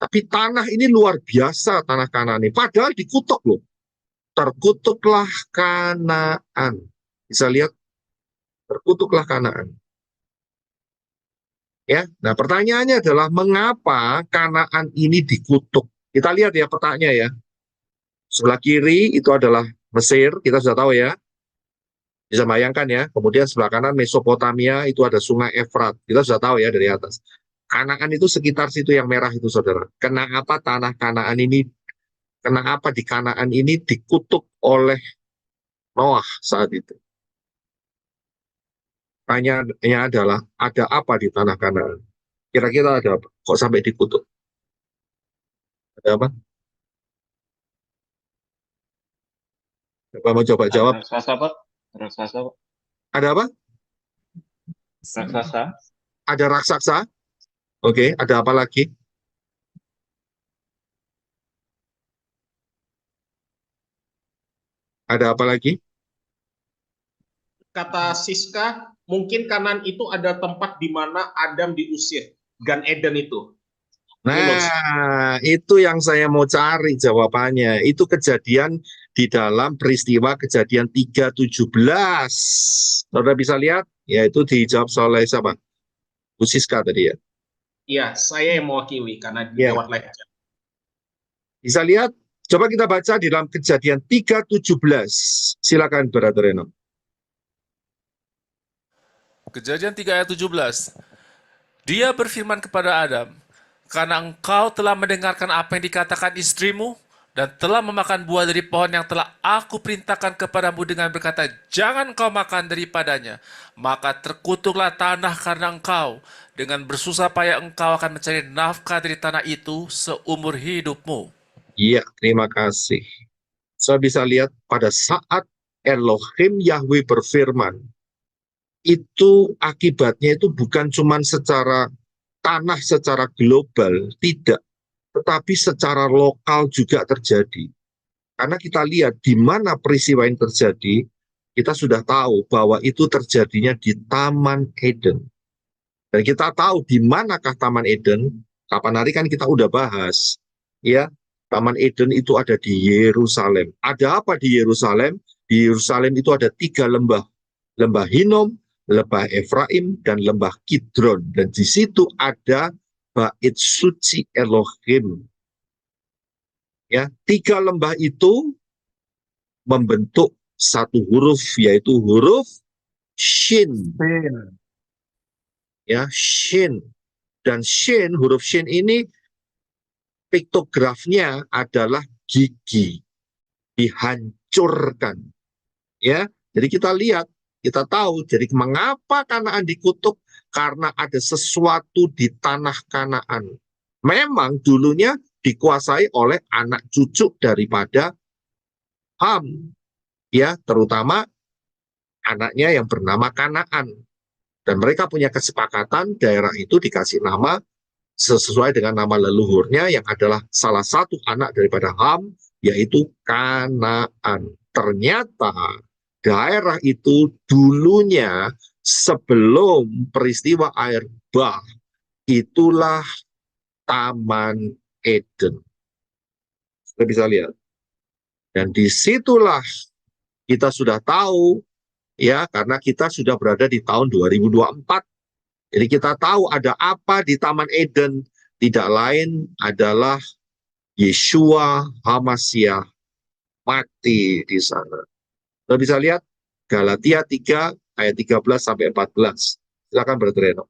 tapi tanah ini luar biasa, tanah Kanaan ini. Padahal dikutuk loh, terkutuklah Kanaan. Bisa lihat, terkutuklah Kanaan. Ya, nah pertanyaannya adalah mengapa Kanaan ini dikutuk? Kita lihat ya petanya ya. Sebelah kiri itu adalah Mesir, kita sudah tahu ya. Bisa bayangkan ya, kemudian sebelah kanan Mesopotamia itu ada sungai Efrat. Kita sudah tahu ya dari atas. Kanaan itu sekitar situ yang merah itu, saudara. Kenapa tanah Kanaan ini, kenapa di Kanaan ini dikutuk oleh Noah saat itu? Pertanyaannya adalah, ada apa di tanah Kanaan? Kira-kira ada apa? Kok sampai dikutuk? Ada apa? Coba mau coba jawab. Raksasa, Pak. Raksasa, Pak. Ada apa? Raksasa. Ada raksasa. Oke, ada apa lagi? Ada apa lagi? Kata Siska, mungkin Kanaan itu ada tempat di mana Adam diusir, Gan Eden itu. Nah, itu yang saya mau cari jawabannya. Itu kejadian di dalam peristiwa kejadian 3:17. Saudara bisa lihat, yaitu dijawab oleh siapa? Bu Siska tadi ya. Iya, saya yang mewakili karena Ya. lewat live chat. Bisa lihat, coba kita baca di dalam kejadian 3:17. Silakan Brother Enoch. Kejadian 3 ayat 17. Dia berfirman kepada Adam, karena engkau telah mendengarkan apa yang dikatakan istrimu, dan telah memakan buah dari pohon yang telah aku perintahkan kepadamu dengan berkata, jangan kau makan daripadanya, maka terkutuklah tanah karena engkau, dengan bersusah payah engkau akan mencari nafkah dari tanah itu seumur hidupmu. Iya, terima kasih. Saya bisa lihat pada saat Elohim Yahweh berfirman, itu akibatnya itu bukan cuma secara tanah secara global, tidak. Tetapi secara lokal juga terjadi. Karena kita lihat di mana peristiwa yang terjadi, kita sudah tahu bahwa itu terjadinya di Taman Eden. Dan kita tahu di manakah Taman Eden. Kapan hari kan kita udah bahas, ya. Taman Eden itu ada di Yerusalem. Ada apa di Yerusalem? Di Yerusalem itu ada 3 lembah. Lembah Hinnom, lembah Efraim, dan lembah Kidron. Dan di situ ada bait suci Elohim. Ya, 3 lembah itu membentuk satu huruf, yaitu huruf Shin. Ya, Shin. Dan Shin, huruf Shin ini piktografnya adalah gigi, dihancurkan. Ya, jadi kita lihat, kita tahu, jadi mengapa Kanaan dikutuk? Karena ada sesuatu di tanah Kanaan. Memang dulunya dikuasai oleh anak cucu daripada Ham, ya, terutama anaknya yang bernama Kanaan. Dan mereka punya kesepakatan daerah itu dikasih nama sesuai dengan nama leluhurnya yang adalah salah satu anak daripada Ham, yaitu Kanaan. Ternyata daerah itu dulunya sebelum peristiwa air bah, itulah Taman Eden. Kita bisa lihat. Dan disitulah kita sudah tahu, ya, karena kita sudah berada di tahun 2024. Jadi kita tahu ada apa di Taman Eden. Tidak lain adalah Yeshua HaMashiach mati di sana. Kita bisa lihat Galatia 3 ayat 13 sampai 14. Silakan Brother Reno.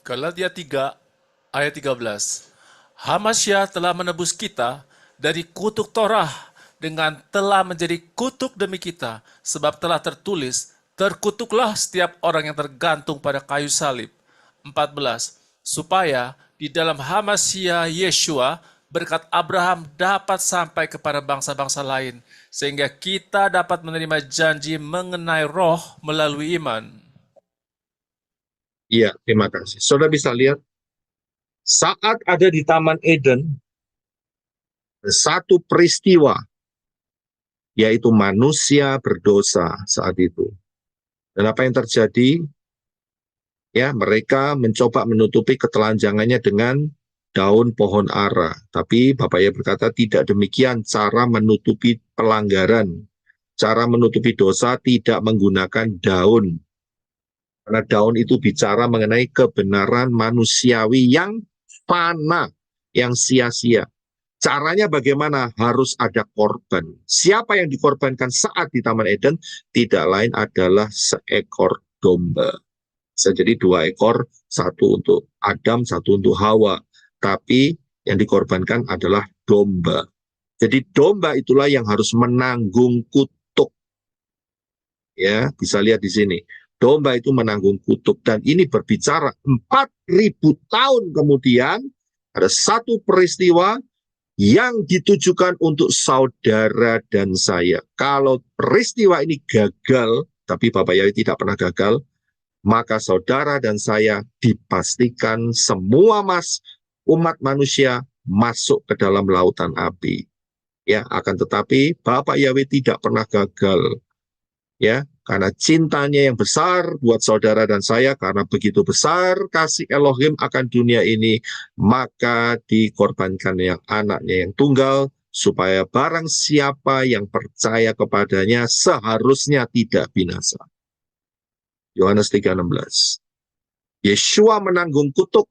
Galatia 3 ayat 13. Hamasya telah menebus kita dari kutuk Torah dengan telah menjadi kutuk demi kita, sebab telah tertulis, terkutuklah setiap orang yang tergantung pada kayu salib. 14. Supaya di dalam Hamasya Yeshua berkat Abraham dapat sampai kepada bangsa-bangsa lain, sehingga kita dapat menerima janji mengenai roh melalui iman. Iya, terima kasih. Saudara bisa lihat, saat ada di Taman Eden, satu peristiwa, yaitu manusia berdosa saat itu. Dan apa yang terjadi? Ya, mereka mencoba menutupi ketelanjangannya dengan daun pohon ara. Tapi Bapak Yahweh berkata tidak demikian cara menutupi pelanggaran. Cara menutupi dosa tidak menggunakan daun. Karena daun itu bicara mengenai kebenaran manusiawi yang fana, yang sia-sia. Caranya bagaimana? Harus ada korban. Siapa yang dikorbankan saat di Taman Eden? Tidak lain adalah seekor domba. Bisa jadi 2 ekor, satu untuk Adam, satu untuk Hawa. Tapi yang dikorbankan adalah domba. Jadi domba itulah yang harus menanggung kutuk. Ya, bisa lihat di sini. Domba itu menanggung kutuk. Dan ini berbicara 4.000 tahun kemudian, ada satu peristiwa yang ditujukan untuk saudara dan saya. Kalau peristiwa ini gagal, tapi Bapak Yahweh tidak pernah gagal, maka saudara dan saya dipastikan semua umat manusia masuk ke dalam lautan api. Ya, akan tetapi Bapak Yahweh tidak pernah gagal. Ya, karena cintanya yang besar buat saudara dan saya, karena begitu besar kasih Elohim akan dunia ini, maka dikorbankan yang anaknya yang tunggal, supaya barang siapa yang percaya kepadanya seharusnya tidak binasa. Yohanes 3:16. Yeshua menanggung kutuk.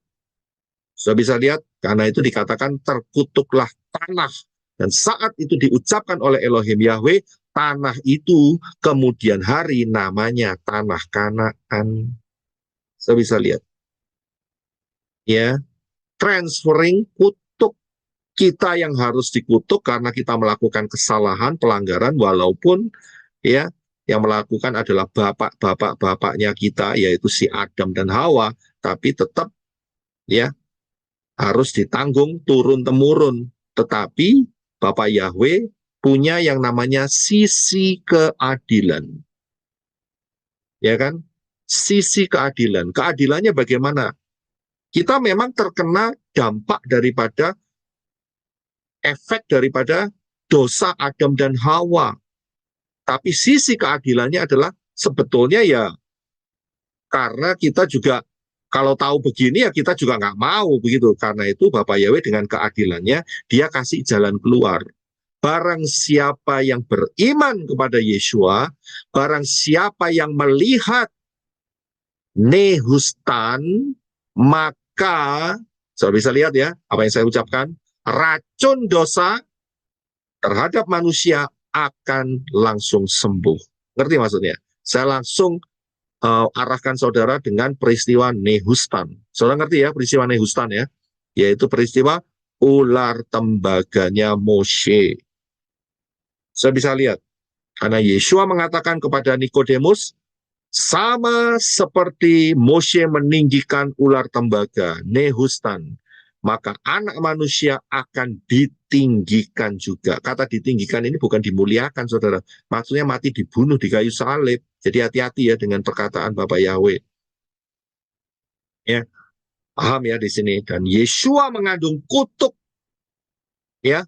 Sudah bisa lihat, karena itu dikatakan terkutuklah tanah. Dan saat itu diucapkan oleh Elohim Yahweh, tanah itu kemudian hari namanya tanah Kanaan. Saya bisa lihat. Ya, transferring kutuk kita yang harus dikutuk karena kita melakukan kesalahan, pelanggaran, walaupun ya yang melakukan adalah bapaknya kita, yaitu si Adam dan Hawa, tapi tetap ya harus ditanggung turun-temurun. Tetapi Bapak Yahweh punya yang namanya sisi keadilan. Ya kan? Sisi keadilan. Keadilannya bagaimana? Kita memang terkena dampak daripada efek daripada dosa Adam dan Hawa. Tapi sisi keadilannya adalah sebetulnya ya karena kita juga kalau tahu begini ya kita juga nggak mau begitu. Karena itu Bapak Yahweh dengan keadilannya dia kasih jalan keluar. Barang siapa yang beriman kepada Yeshua, barang siapa yang melihat Nehustan, maka saya bisa lihat ya apa yang saya ucapkan, racun dosa terhadap manusia akan langsung sembuh. Ngerti maksudnya? Saya langsung arahkan saudara dengan peristiwa Nehustan. Saudara ngerti ya peristiwa Nehustan ya? Yaitu peristiwa ular tembaganya Moshe. Saya bisa lihat. Karena Yeshua mengatakan kepada Nikodemus, sama seperti Moshe meninggikan ular tembaga, Nehustan, maka anak manusia akan ditinggikan juga. Kata ditinggikan ini bukan dimuliakan, saudara. Maksudnya mati dibunuh di kayu salib. Jadi hati-hati ya dengan perkataan Bapak Yahweh. Ya, paham ya di sini. Dan Yeshua mengandung kutuk, ya,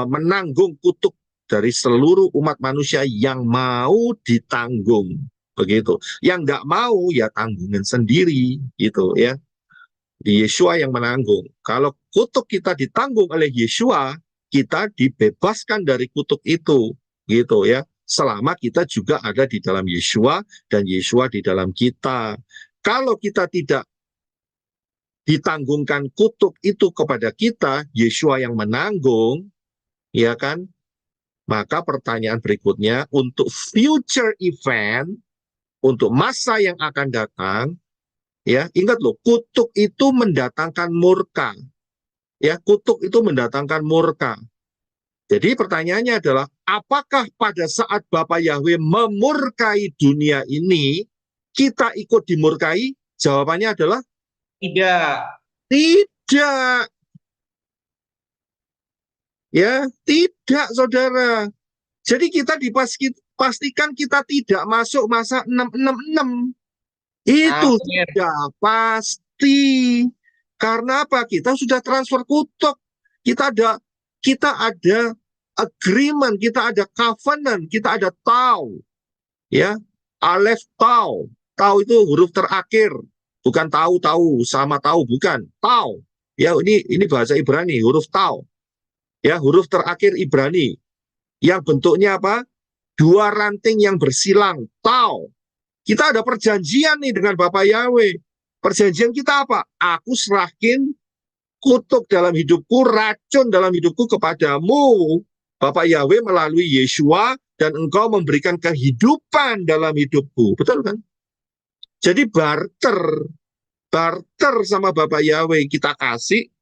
menanggung kutuk dari seluruh umat manusia yang mau ditanggung. Begitu. Yang nggak mau ya tanggungan sendiri, gitu ya. Yeshua yang menanggung. Kalau kutuk kita ditanggung oleh Yeshua, kita dibebaskan dari kutuk itu, gitu ya. Selama kita juga ada di dalam Yeshua dan Yeshua di dalam kita. Kalau kita tidak ditanggungkan kutuk itu kepada kita, Yeshua yang menanggung, ya kan? Maka pertanyaan berikutnya untuk future event, untuk masa yang akan datang, ya, ingat loh, kutuk itu mendatangkan murka. Ya, kutuk itu mendatangkan murka. Jadi pertanyaannya adalah, apakah pada saat Bapak Yahweh memurkai dunia ini, kita ikut dimurkai? Jawabannya adalah Tidak. tidak. Ya, tidak, saudara. Jadi kita dipastikan kita tidak masuk masa 666. Itu sudah pasti. Karena apa? Kita sudah transfer kutuk. Kita ada agreement, kita ada covenant, kita ada tau. Ya, Aleph tau. Tau itu huruf terakhir. Bukan tahu sama tahu, bukan. Tau. Ya, ini bahasa Ibrani, huruf tau. Ya, huruf terakhir Ibrani. Yang bentuknya apa? Dua ranting yang bersilang. Tau. Kita ada perjanjian nih dengan Bapak Yahweh. Perjanjian kita apa? Aku serahkin kutuk dalam hidupku, racun dalam hidupku kepadamu, Bapak Yahweh melalui Yeshua, dan engkau memberikan kehidupan dalam hidupku. Betul kan? Jadi barter sama Bapak Yahweh. Kita kasih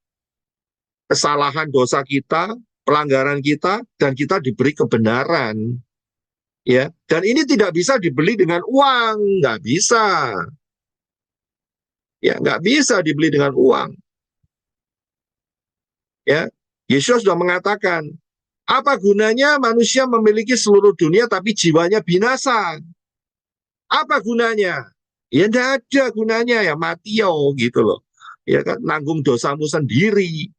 kesalahan dosa kita, pelanggaran kita, dan kita diberi kebenaran. Ya, dan ini tidak bisa dibeli dengan uang, nggak bisa. Ya, nggak bisa dibeli dengan uang. Ya, Yesus sudah mengatakan, apa gunanya manusia memiliki seluruh dunia tapi jiwanya binasa? Apa gunanya? Ya tidak ada gunanya, ya mati gitu loh. Ya kan, nanggung dosamu sendiri.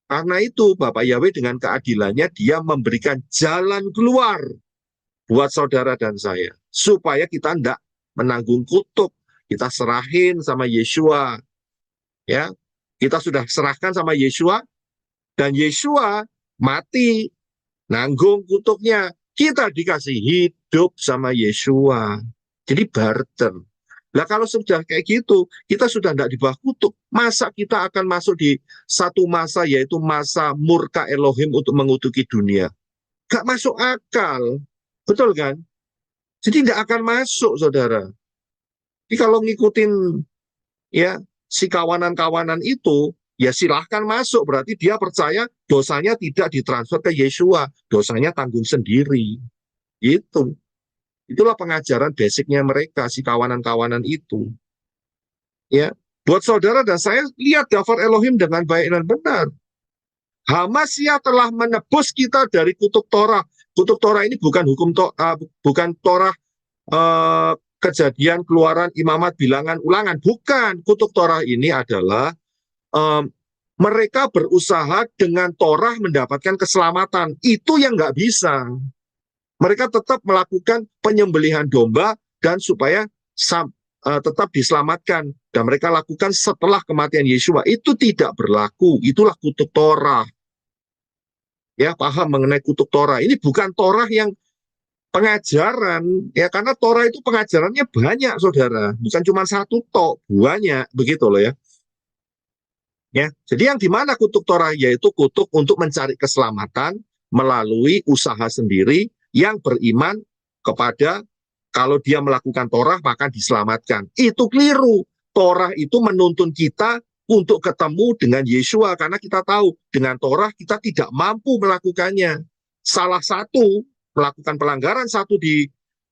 Karena itu Bapak Yahweh dengan keadilannya dia memberikan jalan keluar buat saudara dan saya. Supaya kita tidak menanggung kutuk. Kita serahin sama Yeshua. Ya, kita sudah serahkan sama Yeshua. Dan Yeshua mati, nanggung kutuknya. Kita dikasih hidup sama Yeshua. Jadi barter. Nah kalau sudah kayak gitu, kita sudah tidak di bawah kutuk. Masa kita akan masuk di satu masa, yaitu masa murka Elohim untuk mengutuki dunia? Gak masuk akal. Betul kan? Jadi tidak akan masuk, saudara. Jadi kalau ngikutin ya si kawanan-kawanan itu, ya silahkan masuk. Berarti dia percaya dosanya tidak ditransfer ke Yeshua. Dosanya tanggung sendiri. Gitu. Itulah pengajaran basicnya mereka, si kawanan-kawanan itu. Ya, buat saudara dan saya, lihat daftar Elohim dengan baik dan benar. Hamasya telah menebus kita dari kutuk Torah. Kutuk Torah ini bukan bukan Torah Kejadian, Keluaran, Imamat, Bilangan, Ulangan. Bukan. Kutuk Torah ini adalah mereka berusaha dengan Torah mendapatkan keselamatan. Itu yang nggak bisa. Mereka tetap melakukan penyembelihan domba dan supaya tetap diselamatkan. Dan mereka lakukan setelah kematian Yeshua. Itu tidak berlaku. Itulah kutuk Torah. Ya, paham mengenai kutuk Torah. Ini bukan Torah yang pengajaran, ya, karena Torah itu pengajarannya banyak, saudara. Bukan cuma satu tok, banyak, begitu loh ya. Ya, jadi yang dimana kutuk Torah, yaitu kutuk untuk mencari keselamatan melalui usaha sendiri yang beriman kepada kalau dia melakukan Torah maka diselamatkan. Itu keliru. Torah itu menuntun kita untuk ketemu dengan Yeshua, karena kita tahu dengan Torah kita tidak mampu melakukannya. Salah satu melakukan pelanggaran satu di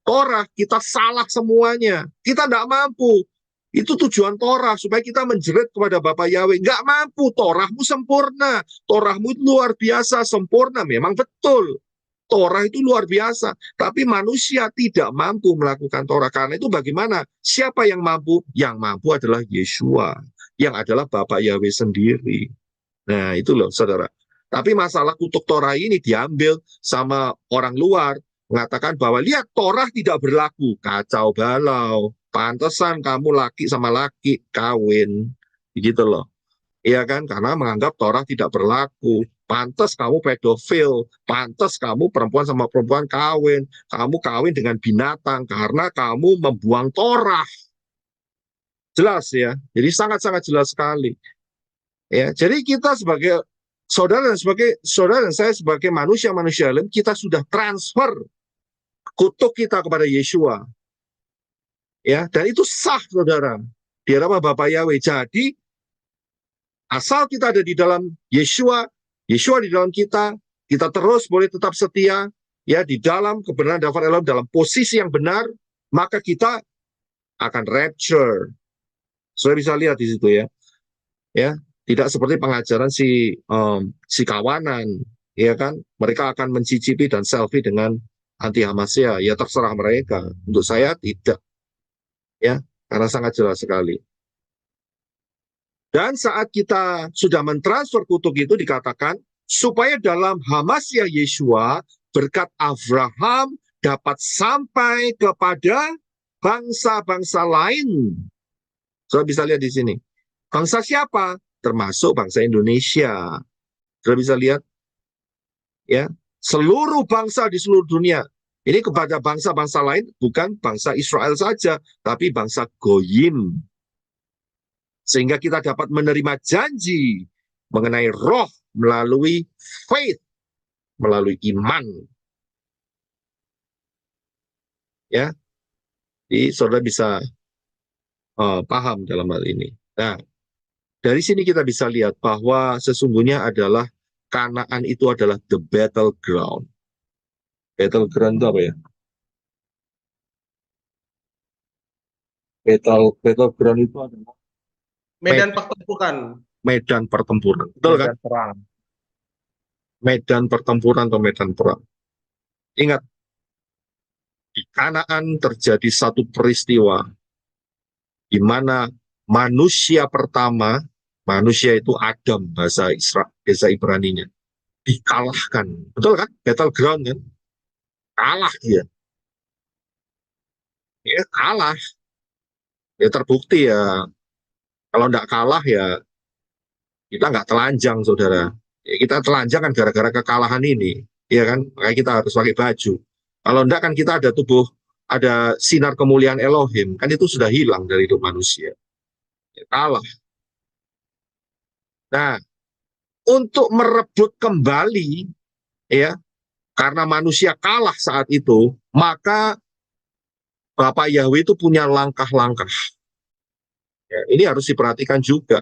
Torah, kita salah semuanya. Kita tidak mampu. Itu tujuan Torah, supaya kita menjerit kepada Bapa Yahweh. Nggak mampu, Torahmu sempurna. Torahmu itu luar biasa, sempurna. Memang betul. Torah itu luar biasa. Tapi manusia tidak mampu melakukan Torah. Karena itu bagaimana? Siapa yang mampu? Yang mampu adalah Yeshua. Yang adalah Bapa Yahweh sendiri. Nah, itu loh, saudara. Tapi masalah kutuk Torah ini diambil sama orang luar. Mengatakan bahwa, lihat, Torah tidak berlaku. Kacau balau. Pantesan kamu laki sama laki kawin. Gitu loh. Iya kan? Karena menganggap Torah tidak berlaku. Pantes kamu pedofil. Pantes kamu perempuan sama perempuan kawin. Kamu kawin dengan binatang karena kamu membuang Torah. Jelas ya. Jadi sangat-sangat jelas sekali. Ya, jadi kita sebagai saudara dan saya sebagai manusia-manusia alim, kita sudah transfer kutuk kita kepada Yeshua. Ya, dan itu sah, saudara, di hadapan Bapa Yahweh. Jadi asal kita ada di dalam Yeshua, Yeshua di dalam kita terus boleh tetap setia ya di dalam kebenaran Dafar Elohim, dalam posisi yang benar, maka kita akan rapture. Saudara bisa lihat di situ ya. Ya, tidak seperti pengajaran si kawanan, ya kan? Mereka akan mencicipi dan selfie dengan anti Hamasya. Ya terserah mereka. Untuk saya tidak. Ya, karena sangat jelas sekali. Dan saat kita sudah mentransfer kutuk itu dikatakan supaya dalam Hamasya Yeshua berkat Abraham dapat sampai kepada bangsa-bangsa lain. Saudara bisa lihat di sini. Bangsa siapa? Termasuk bangsa Indonesia. Saudara bisa lihat. Ya, seluruh bangsa di seluruh dunia. Ini kepada bangsa-bangsa lain, bukan bangsa Israel saja, tapi bangsa Goyim. Sehingga kita dapat menerima janji mengenai roh melalui faith, melalui iman. Ya, jadi saudara bisa paham dalam hal ini. Nah, dari sini kita bisa lihat bahwa sesungguhnya adalah Kanaan itu adalah the battleground. Battleground itu apa ya? Battleground itu adalah Medan pertempuran. Medan pertempuran. Betul kan? Medan perang. Medan pertempuran atau medan perang. Ingat, di Kanaan terjadi satu peristiwa di mana manusia pertama, manusia itu Adam, bahasa Ibraninya, dikalahkan. Betul kan? Battleground kan? Kalah dia. Ya, kalah. Ya terbukti ya. Kalau enggak kalah ya kita nggak telanjang, saudara. Ya, kita telanjang kan gara-gara kekalahan ini. Ya kan? Makanya kita harus pakai baju. Kalau enggak kan kita ada tubuh, ada sinar kemuliaan Elohim. Kan itu sudah hilang dari hidup manusia. Ya, kalah. Nah, untuk merebut kembali, ya, karena manusia kalah saat itu, maka Bapak Yahweh itu punya langkah-langkah. Ya, ini harus diperhatikan juga.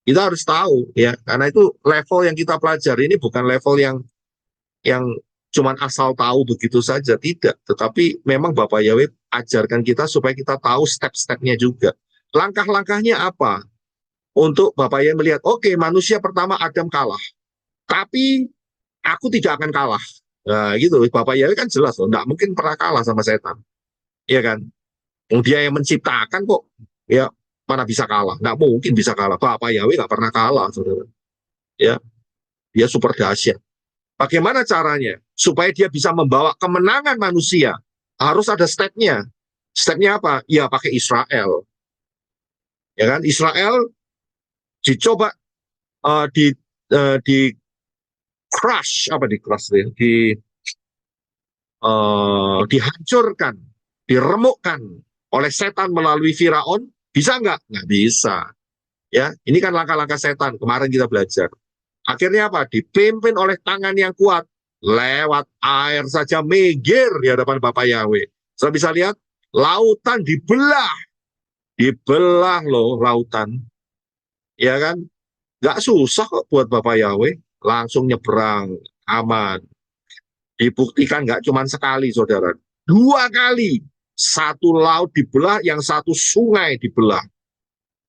Kita harus tahu, ya, karena itu level yang kita pelajari ini bukan level yang cuman asal tahu begitu saja, tidak. Tetapi memang Bapak Yahweh ajarkan kita supaya kita tahu step-stepnya juga. Langkah-langkahnya apa? Untuk Bapak Yahweh melihat, oke, manusia pertama Adam kalah, tapi aku tidak akan kalah. Nah, gitu. Bapak Yahweh kan jelas loh, nggak mungkin pernah kalah sama setan. Iya kan? Dia yang menciptakan kok, ya mana bisa kalah? Nggak mungkin bisa kalah. Bapak Yahweh nggak pernah kalah, saudara. ya, dia super dahsyat. Bagaimana caranya? Supaya dia bisa membawa kemenangan manusia, harus ada stepnya. Stepnya apa? Ya pakai Israel. Ya kan? Israel dicoba di crush, apa di crush ya? Dihancurkan, diremukkan oleh setan melalui Firaun, bisa nggak? Nggak bisa. Ya, ini kan langkah-langkah setan. Kemarin kita belajar. Akhirnya apa? Dipimpin oleh tangan yang kuat, lewat air saja minggir di hadapan Bapak Yahweh. Saya bisa lihat lautan dibelah loh lautan. Ya kan? Nggak susah kok buat Bapak Yahweh, langsung nyebrang, aman. Dibuktikan nggak cuma sekali, saudara. 2 kali. Satu laut dibelah, yang satu sungai dibelah.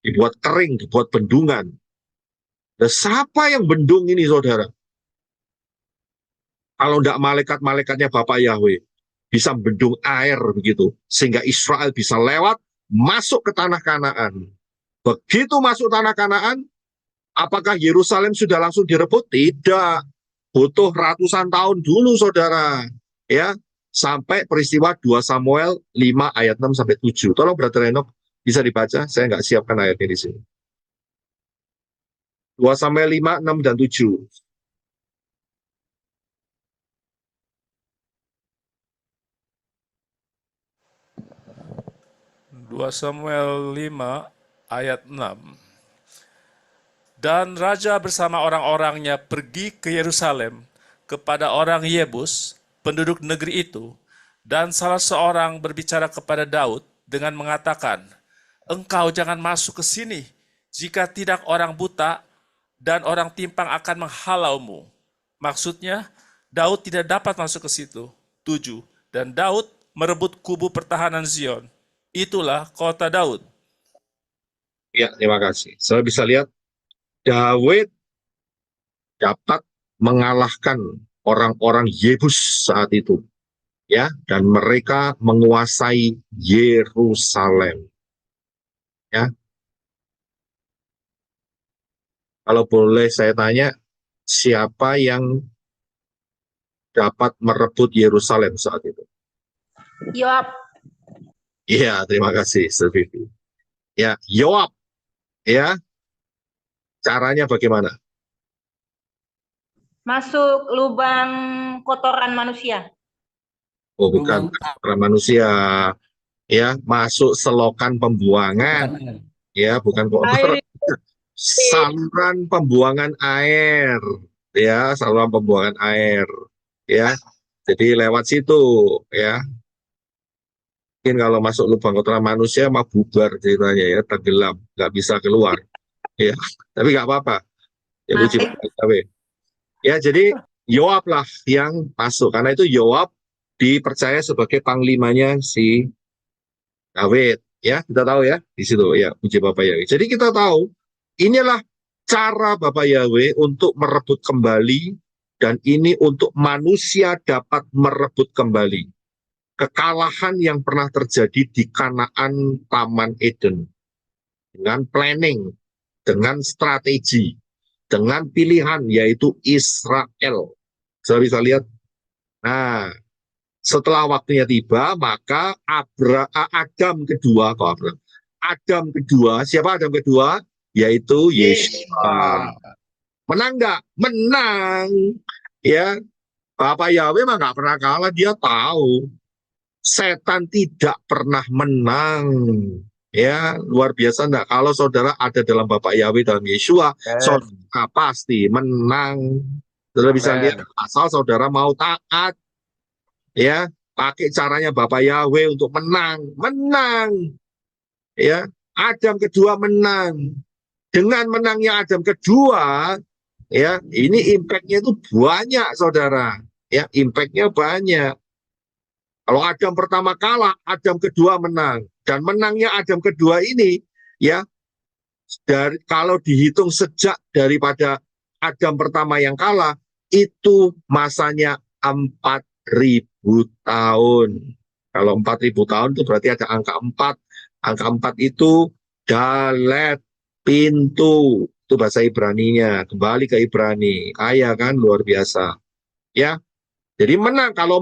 Dibuat kering, dibuat bendungan. Nah, siapa yang bendung ini, saudara? Kalau tidak malaikat-malaikatnya Bapak Yahweh, bisa bendung air begitu. Sehingga Israel bisa lewat, masuk ke tanah Kanaan. Begitu masuk tanah Kanaan, apakah Yerusalem sudah langsung direbut? Tidak. Butuh ratusan tahun dulu, saudara. Ya, sampai peristiwa 2 Samuel 5 ayat 6 sampai 7. Tolong Brother Enoch bisa dibaca, saya nggak siapkan ayatnya di sini. 2 Samuel 5, 6 dan 7. Dua Samuel 5 ayat 6. Dan raja bersama orang-orangnya pergi ke Yerusalem kepada orang Yebus, penduduk negeri itu, dan salah seorang berbicara kepada Daud dengan mengatakan, "Engkau jangan masuk ke sini, jika tidak orang buta dan orang timpang akan menghalaumu." Maksudnya, Daud tidak dapat masuk ke situ. 7. Dan Daud merebut kubu pertahanan Zion. Itulah kota Daud. Ya, terima kasih. Saya bisa lihat Daud dapat mengalahkan orang-orang Yebus saat itu. Ya, dan mereka menguasai Yerusalem. Ya. Kalau boleh saya tanya, siapa yang dapat merebut Yerusalem saat itu? Yoab. Iya, terima kasih, Sir Vivi. Ya, Yoab. Ya, caranya bagaimana? Masuk lubang kotoran manusia. Oh, bukan kotoran manusia. Ya, masuk selokan pembuangan. Ya, bukan kotoran. Saluran pembuangan air. Ya, saluran pembuangan air. Ya, jadi lewat situ. Ya, mungkin kalau masuk lubang kotoran manusia mah bubar ceritanya ya, tenggelam, nggak bisa keluar. Ya, tapi nggak apa-apa. Ya, puji Yahweh. Ya, jadi Yoab lah yang masuk, karena itu Yoab dipercaya sebagai panglimanya si Daud. Ya, kita tahu ya di situ. Ya, puji Bapak Yahweh. Jadi kita tahu inilah cara Bapak Yahweh untuk merebut kembali, dan ini untuk manusia dapat merebut kembali kekalahan yang pernah terjadi di Kanaan Taman Eden. Dengan planning, dengan strategi, dengan pilihan, yaitu Israel. Saya bisa lihat. Nah, setelah waktunya tiba, maka Adam kedua, siapa Adam kedua? Yaitu Yeshua. Menang nggak? Menang. Ya, Bapak Yahweh mah nggak pernah kalah, dia tahu. Setan tidak pernah menang. Ya, luar biasa enggak? Kalau saudara ada dalam Bapak Yahweh, dalam Yeshua, saudara pasti menang. Saudara bisa lihat, asal saudara mau taat. Ya, pakai caranya Bapak Yahweh untuk menang. Ya, Adam kedua menang. Dengan menangnya Adam kedua, ya, ini impact-nya itu banyak, saudara. Ya, impact-nya banyak. Kalau Adam pertama kalah, Adam kedua menang. Dan menangnya Adam kedua ini, ya, kalau dihitung sejak daripada Adam pertama yang kalah, itu masanya 4.000 tahun. Kalau 4.000 tahun itu berarti ada angka 4. Angka 4 itu dalet, pintu. Itu bahasa Ibraninya. Kembali ke Ibrani. Kaya kan, luar biasa. Ya. Jadi menang, kalau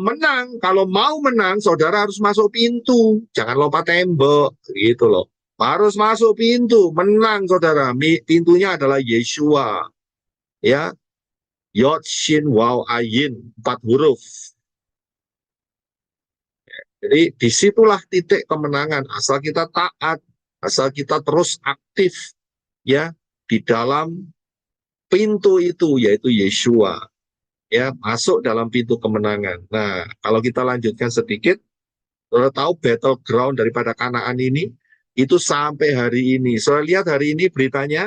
mau menang, saudara harus masuk pintu. Jangan lompat tembok, gitu loh. Harus masuk pintu, menang saudara. Pintunya adalah Yeshua. Ya, Yod, Shin, Waw, Ayin, 4 huruf. Jadi disitulah titik kemenangan. Asal kita taat, asal kita terus aktif, ya, di dalam pintu itu, yaitu Yeshua. Ya, masuk dalam pintu kemenangan. Nah, kalau kita lanjutkan sedikit, saudara tahu battleground daripada Kanaan ini, itu sampai hari ini. Saudara lihat hari ini beritanya,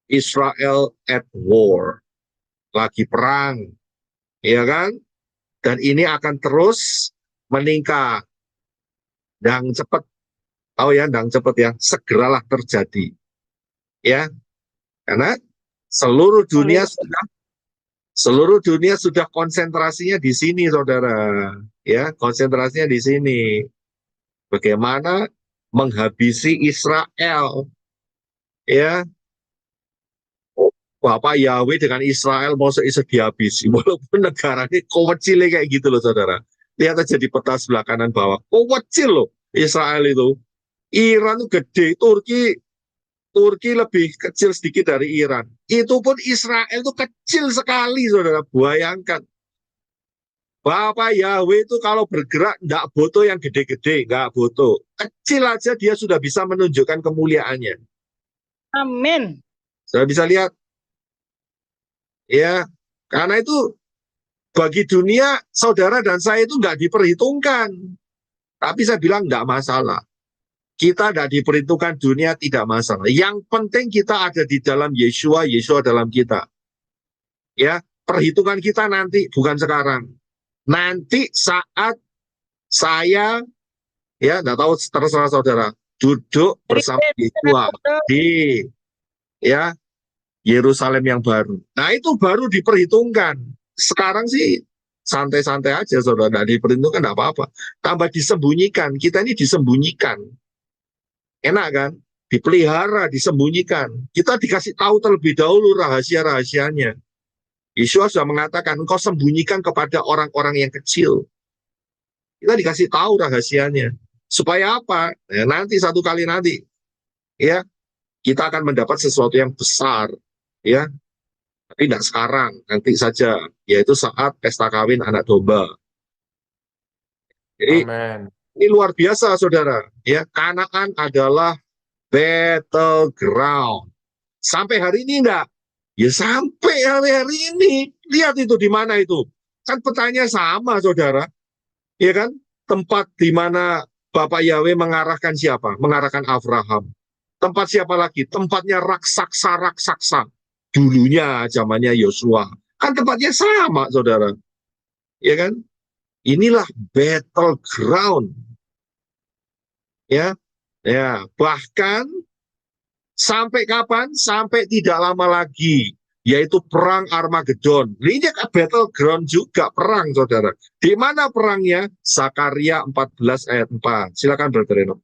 Israel at war, lagi perang, ya kan? Dan ini akan terus meningkat. Dan cepat, tahu ya, dan cepat ya, segeralah terjadi. Ya, karena seluruh dunia sudah konsentrasinya di sini, saudara. Ya, konsentrasinya di sini. Bagaimana menghabisi Israel. Ya, Bapak Yahweh dengan Israel mau bisa dihabisi. Walaupun negara ini kecil kayak gitu loh, saudara. Lihat aja di peta sebelah kanan bawah. Kecil loh Israel itu. Iran itu gede, Turki lebih kecil sedikit dari Iran. Itu pun Israel itu kecil sekali, saudara. Bayangkan. Bapak Yahweh itu kalau bergerak enggak butuh yang gede-gede, enggak butuh. Kecil aja dia sudah bisa menunjukkan kemuliaannya. Amin. Sudah bisa lihat. Ya, karena itu bagi dunia, saudara dan saya itu enggak diperhitungkan. Tapi saya bilang enggak masalah. Kita tidak diperhitungkan, dunia tidak masalah. Yang penting kita ada di dalam Yeshua, Yeshua dalam kita. Ya, perhitungan kita nanti, bukan sekarang. Nanti saat saya, ya, tidak tahu terserah saudara, duduk bersama Yeshua di, ya, Yerusalem yang baru. Nah, itu baru diperhitungkan. Sekarang sih santai-santai aja, saudara. Tidak diperhitungkan, tidak apa-apa. Tambah disembunyikan. Kita ini disembunyikan. Enak kan? Dipelihara, disembunyikan. Kita dikasih tahu terlebih dahulu rahasia-rahasianya. Yesus sudah mengatakan, engkau sembunyikan kepada orang-orang yang kecil. Kita dikasih tahu rahasianya. Supaya apa? Ya, nanti satu kali nanti, ya, kita akan mendapat sesuatu yang besar, ya. Tapi tidak sekarang, nanti saja, yaitu saat pesta kawin anak domba. Jadi, Amen. ini luar biasa, saudara. Ya, Kanaan adalah battleground. Sampai hari ini enggak? Ya sampai hari ini. Lihat itu di mana itu. Kan petanya sama, saudara. Ya kan? Tempat di mana Bapak Yahweh mengarahkan siapa? Mengarahkan Abraham. Tempat siapa lagi? Tempatnya raksasa-raksasa. Dulunya zamannya Yosua. Kan tempatnya sama, saudara. Ya kan? Inilah battleground. Ya, ya, bahkan sampai kapan? Sampai tidak lama lagi, yaitu perang Armageddon. Ini battleground juga, perang, saudara. Di mana perangnya? Zakaria 14 ayat 4. Silakan, Brother Eno.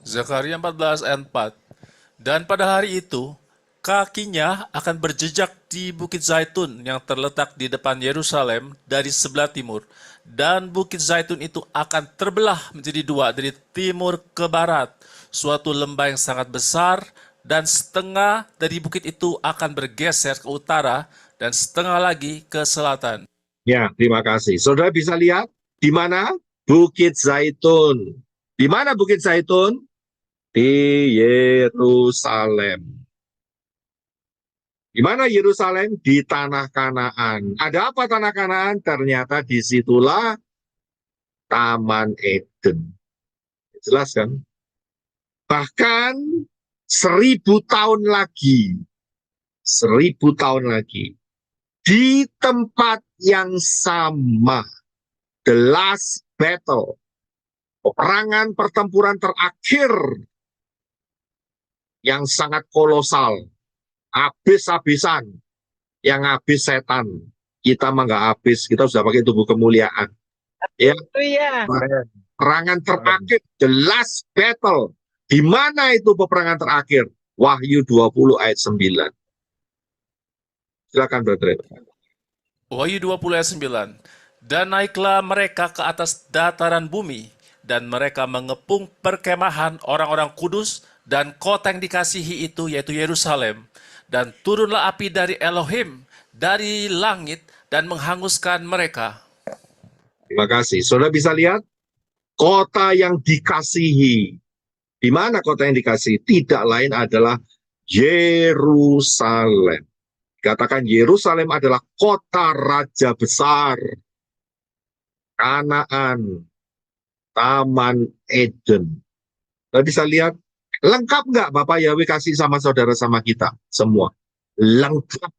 Zakaria 14 ayat 4. Dan pada hari itu, kakinya akan berjejak di Bukit Zaitun yang terletak di depan Yerusalem dari sebelah timur. Dan Bukit Zaitun itu akan terbelah menjadi dua dari timur ke barat. Suatu lembah yang sangat besar, dan setengah dari bukit itu akan bergeser ke utara, dan setengah lagi ke selatan. Ya, terima kasih. Saudara bisa lihat di mana? Bukit Zaitun. Di mana Bukit Zaitun? Di Yerusalem. Di mana Yerusalem? Di tanah Kanaan. Ada apa tanah Kanaan? Ternyata disitulah Taman Eden. Jelas kan? Bahkan 1000 tahun lagi, 1000 tahun lagi, di tempat yang sama, the last battle, peperangan pertempuran terakhir yang sangat kolosal, habis-habisan, yang habis setan. Kita mah nggak habis, kita sudah pakai tubuh kemuliaan. Ya, Iya. perangan terakhir, the last battle, Di mana itu peperangan terakhir? Wahyu 20 ayat 9. Silakan Brother. Wahyu 20 ayat 9. Dan naiklah mereka ke atas dataran bumi, dan mereka mengepung perkemahan orang-orang kudus dan kota yang dikasihi itu, yaitu Yerusalem. Dan turunlah api dari Elohim, dari langit, dan menghanguskan mereka. Terima kasih. Saudara bisa lihat kota yang dikasihi. Di mana kota yang dikasihi? Tidak lain adalah Yerusalem. Katakan Yerusalem adalah kota raja besar. Kanaan, Taman Eden. Kita bisa lihat, lengkap nggak Bapak Yahweh kasih sama saudara sama kita? Semua. Lengkap.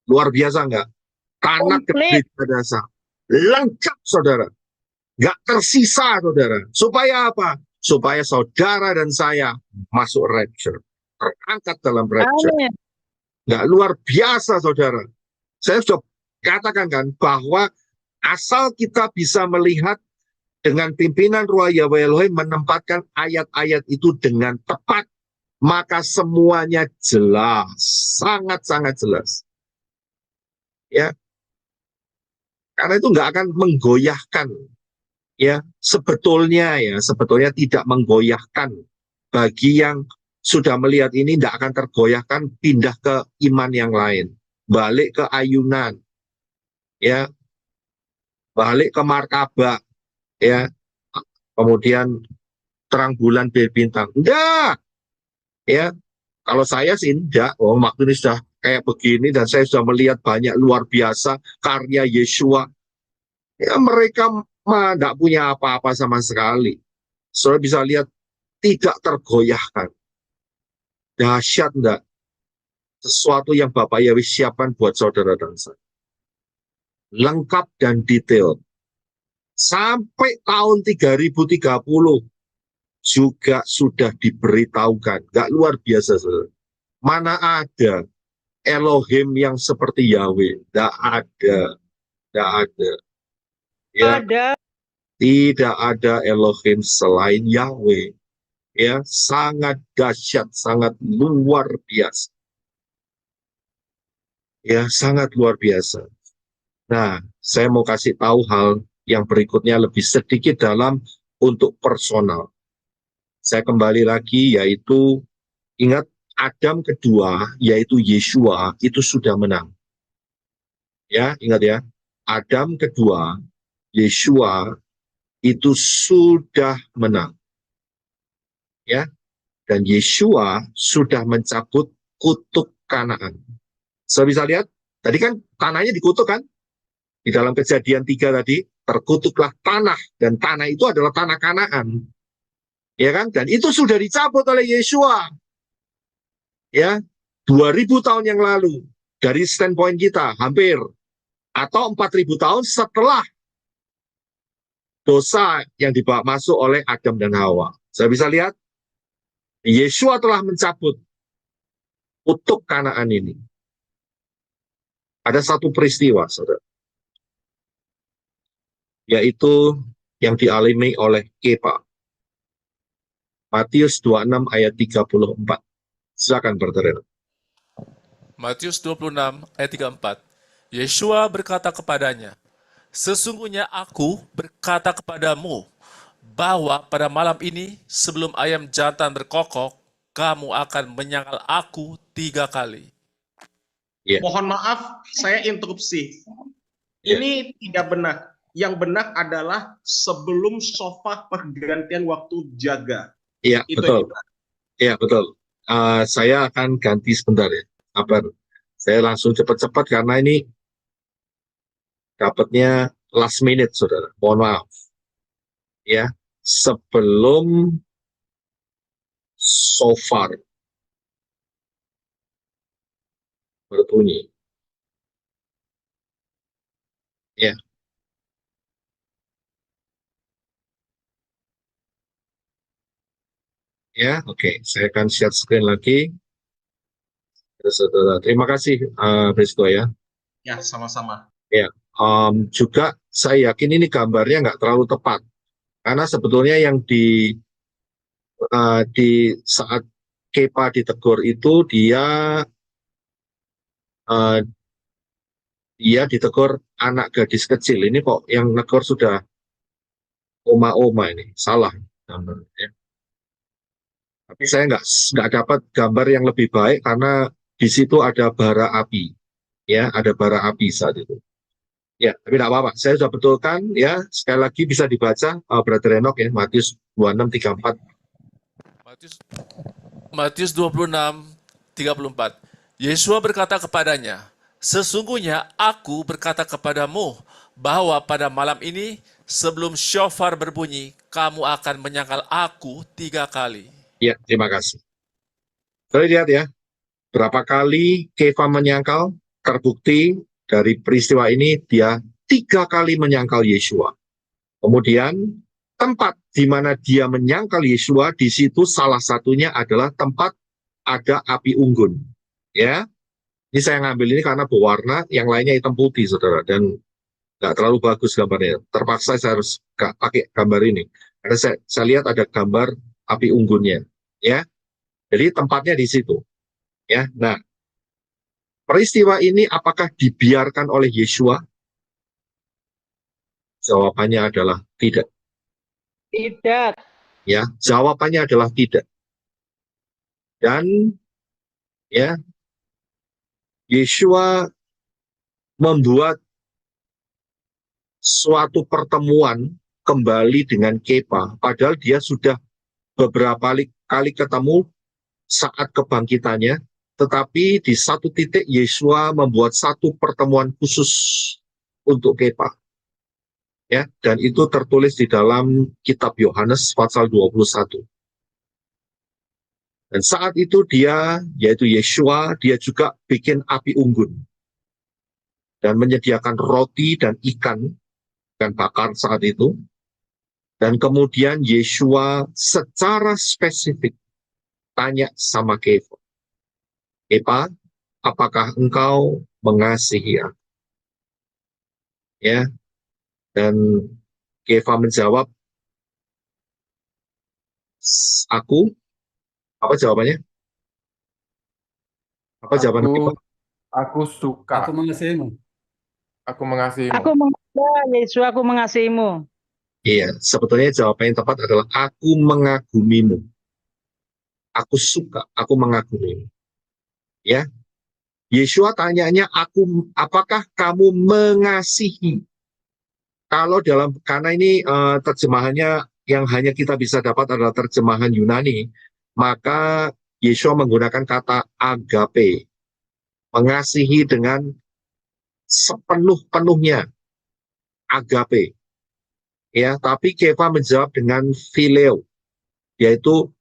Luar biasa nggak? Tanah Komplit. gede dasar. Lengkap saudara. Nggak tersisa saudara. Supaya apa? Supaya saudara dan saya masuk rapture. Terangkat dalam rapture. Amin. Nggak luar biasa saudara. Saya sudah katakan kan bahwa asal kita bisa melihat dengan pimpinan Ruah Yahweh Elohim menempatkan ayat-ayat itu dengan tepat, maka semuanya jelas, sangat-sangat jelas. Ya, karena itu nggak akan menggoyahkan. Ya, sebetulnya tidak menggoyahkan bagi yang sudah melihat ini, tidak akan tergoyahkan pindah ke iman yang lain, balik ke ayunan, ya, balik ke markabah, ya, kemudian terang bulan berbintang. Enggak, ya. Kalau saya sih enggak. Oh, waktu ini sudah kayak begini dan saya sudah melihat banyak luar biasa karya Yeshua. Ya, mereka mah enggak punya apa-apa sama sekali. Saudara bisa lihat tidak tergoyahkan. Dahsyat enggak? Sesuatu yang Bapak Yahweh siapkan buat saudara dan saya. Lengkap dan detail. Sampai tahun 3030 juga sudah diberitahukan. Gak luar biasa, saudara. Mana ada Elohim yang seperti Yahweh? Gak ada. Gak ada. Ya, Ada. tidak ada Elohim selain Yahweh. Ya, sangat dahsyat, sangat luar biasa. Ya, sangat luar biasa. Nah, saya mau kasih tahu hal yang berikutnya lebih sedikit dalam untuk personal. Saya kembali lagi, yaitu ingat Adam kedua, yaitu Yeshua, itu sudah menang. Ya, ingat ya. Adam kedua, Yeshua, itu sudah menang. Ya, dan Yeshua sudah mencabut kutuk Kanaan. Saya bisa lihat, tadi kan tanahnya dikutuk kan? Di dalam Kejadian 3 tadi, terkutuklah tanah, dan tanah itu adalah tanah Kanaan. Ya kan? Dan itu sudah dicabut oleh Yeshua. Ya, 2000 tahun yang lalu. Dari standpoint kita, hampir. Atau 4000 tahun setelah dosa yang dibawa masuk oleh Adam dan Hawa. Saya bisa lihat, Yeshua telah mencabut kutuk Kanaan ini. Ada satu peristiwa, saudara. Yaitu yang dialami oleh Kepa. Matius 26 ayat 34. Silakan Brother. Matius 26 ayat 34. Yeshua berkata kepadanya, sesungguhnya aku berkata kepadamu, bahwa pada malam ini sebelum ayam jantan berkokok, kamu akan menyangkal aku 3 kali. Yeah. Mohon maaf, saya interupsi. Yeah. Ini tidak benar. Yang benar adalah sebelum sofa pergantian waktu jaga. Iya, Itu betul. Iya, betul. Saya akan ganti sebentar ya. Sabar. Saya langsung cepat-cepat karena ini dapatnya last minute, saudara. Mohon maaf. Ya, sebelum shofar berbunyi. Ya. Ya, oke. Saya akan share screen lagi. Saudara, terima kasih, Brisco ya. Ya, sama-sama. Ya, juga saya yakin ini gambarnya nggak terlalu tepat. Karena sebetulnya yang di saat Kepa ditegur itu dia ditegur anak gadis kecil. Ini kok yang negor sudah oma-oma, ini salah gambarnya. Tapi saya nggak dapat gambar yang lebih baik karena di situ ada bara api, ya, ada bara api saat itu. Ya, tapi tidak apa-apa. Saya sudah betulkan, ya. Sekali lagi bisa dibaca, Brother Enoch, ya, Matius 26:34. Matius 26:34. Yesua berkata kepadanya, sesungguhnya aku berkata kepadamu bahwa pada malam ini sebelum syofar berbunyi, kamu akan menyangkal aku 3 kali. Ya, terima kasih. Kita lihat ya, berapa kali Kefa menyangkal, terbukti dari peristiwa ini dia 3 kali menyangkal Yesua. Kemudian tempat di mana dia menyangkal Yesua, di situ salah satunya adalah tempat ada api unggun. Ya, ini saya ngambil ini karena berwarna, yang lainnya hitam putih, saudara, dan nggak terlalu bagus gambarnya. Terpaksa saya harus pakai gambar ini karena saya lihat ada gambar api unggunnya. Ya, jadi tempatnya di situ. Ya, nah. Peristiwa ini apakah dibiarkan oleh Yesua? Jawabannya adalah tidak. Tidak. Ya, jawabannya adalah tidak. Dan ya, Yesua membuat suatu pertemuan kembali dengan Kepa, padahal dia sudah beberapa kali ketemu saat kebangkitannya. Tetapi di satu titik Yesua membuat satu pertemuan khusus untuk Kepa. Ya, dan itu tertulis di dalam kitab Yohanes pasal 21. Dan saat itu dia, yaitu Yesua, dia juga bikin api unggun. Dan menyediakan roti dan ikan bakar saat itu. Dan kemudian Yesua secara spesifik tanya sama Kepa. Kepa, apakah engkau mengasihi aku? Ya, dan Kepa menjawab, aku. Apa jawabannya? Apa jawaban Kepa? Aku suka. Aku mengasihimu. Aku mengasihimu. Aku mengasihi Yesus, aku mengasihimu. Iya, sebetulnya jawaban yang tepat adalah aku mengagumimu. Aku suka, aku mengagumimu. Ya, Yesua tanyanya, apakah kamu mengasihi? Kalau karena ini terjemahannya yang hanya kita bisa dapat adalah terjemahan Yunani, maka Yesua menggunakan kata agape, mengasihi dengan sepenuh-penuhnya, agape. Ya, tapi Kefa menjawab dengan phileo, yaitu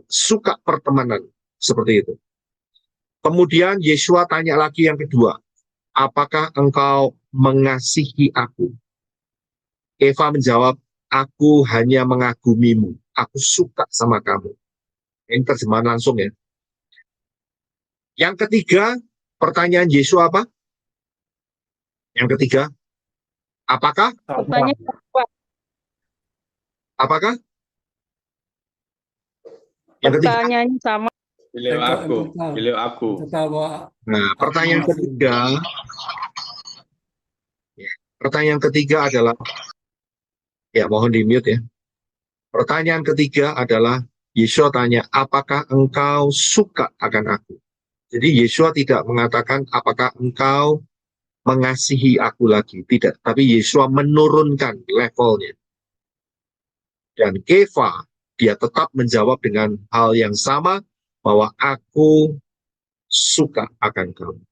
suka pertemanan, seperti itu. Kemudian Yesua tanya lagi yang kedua, apakah engkau mengasihi aku? Kefa menjawab, aku hanya mengagumimu, aku suka sama kamu. Ini terjemahan langsung ya. Yang ketiga, pertanyaan Yesua apa? Yang ketiga, apakah? Apakah? Yang ketiga. Pertanyaannya sama. Beliau aku. Nah, pertanyaan ketiga adalah, ya mohon di-mute ya. Pertanyaan ketiga adalah, Yesua tanya, apakah engkau suka akan aku? Jadi Yesua tidak mengatakan, apakah engkau mengasihi aku lagi? Tidak, tapi Yesua menurunkan levelnya. Dan Kefa, dia tetap menjawab dengan hal yang sama, bahwa aku suka akan kamu.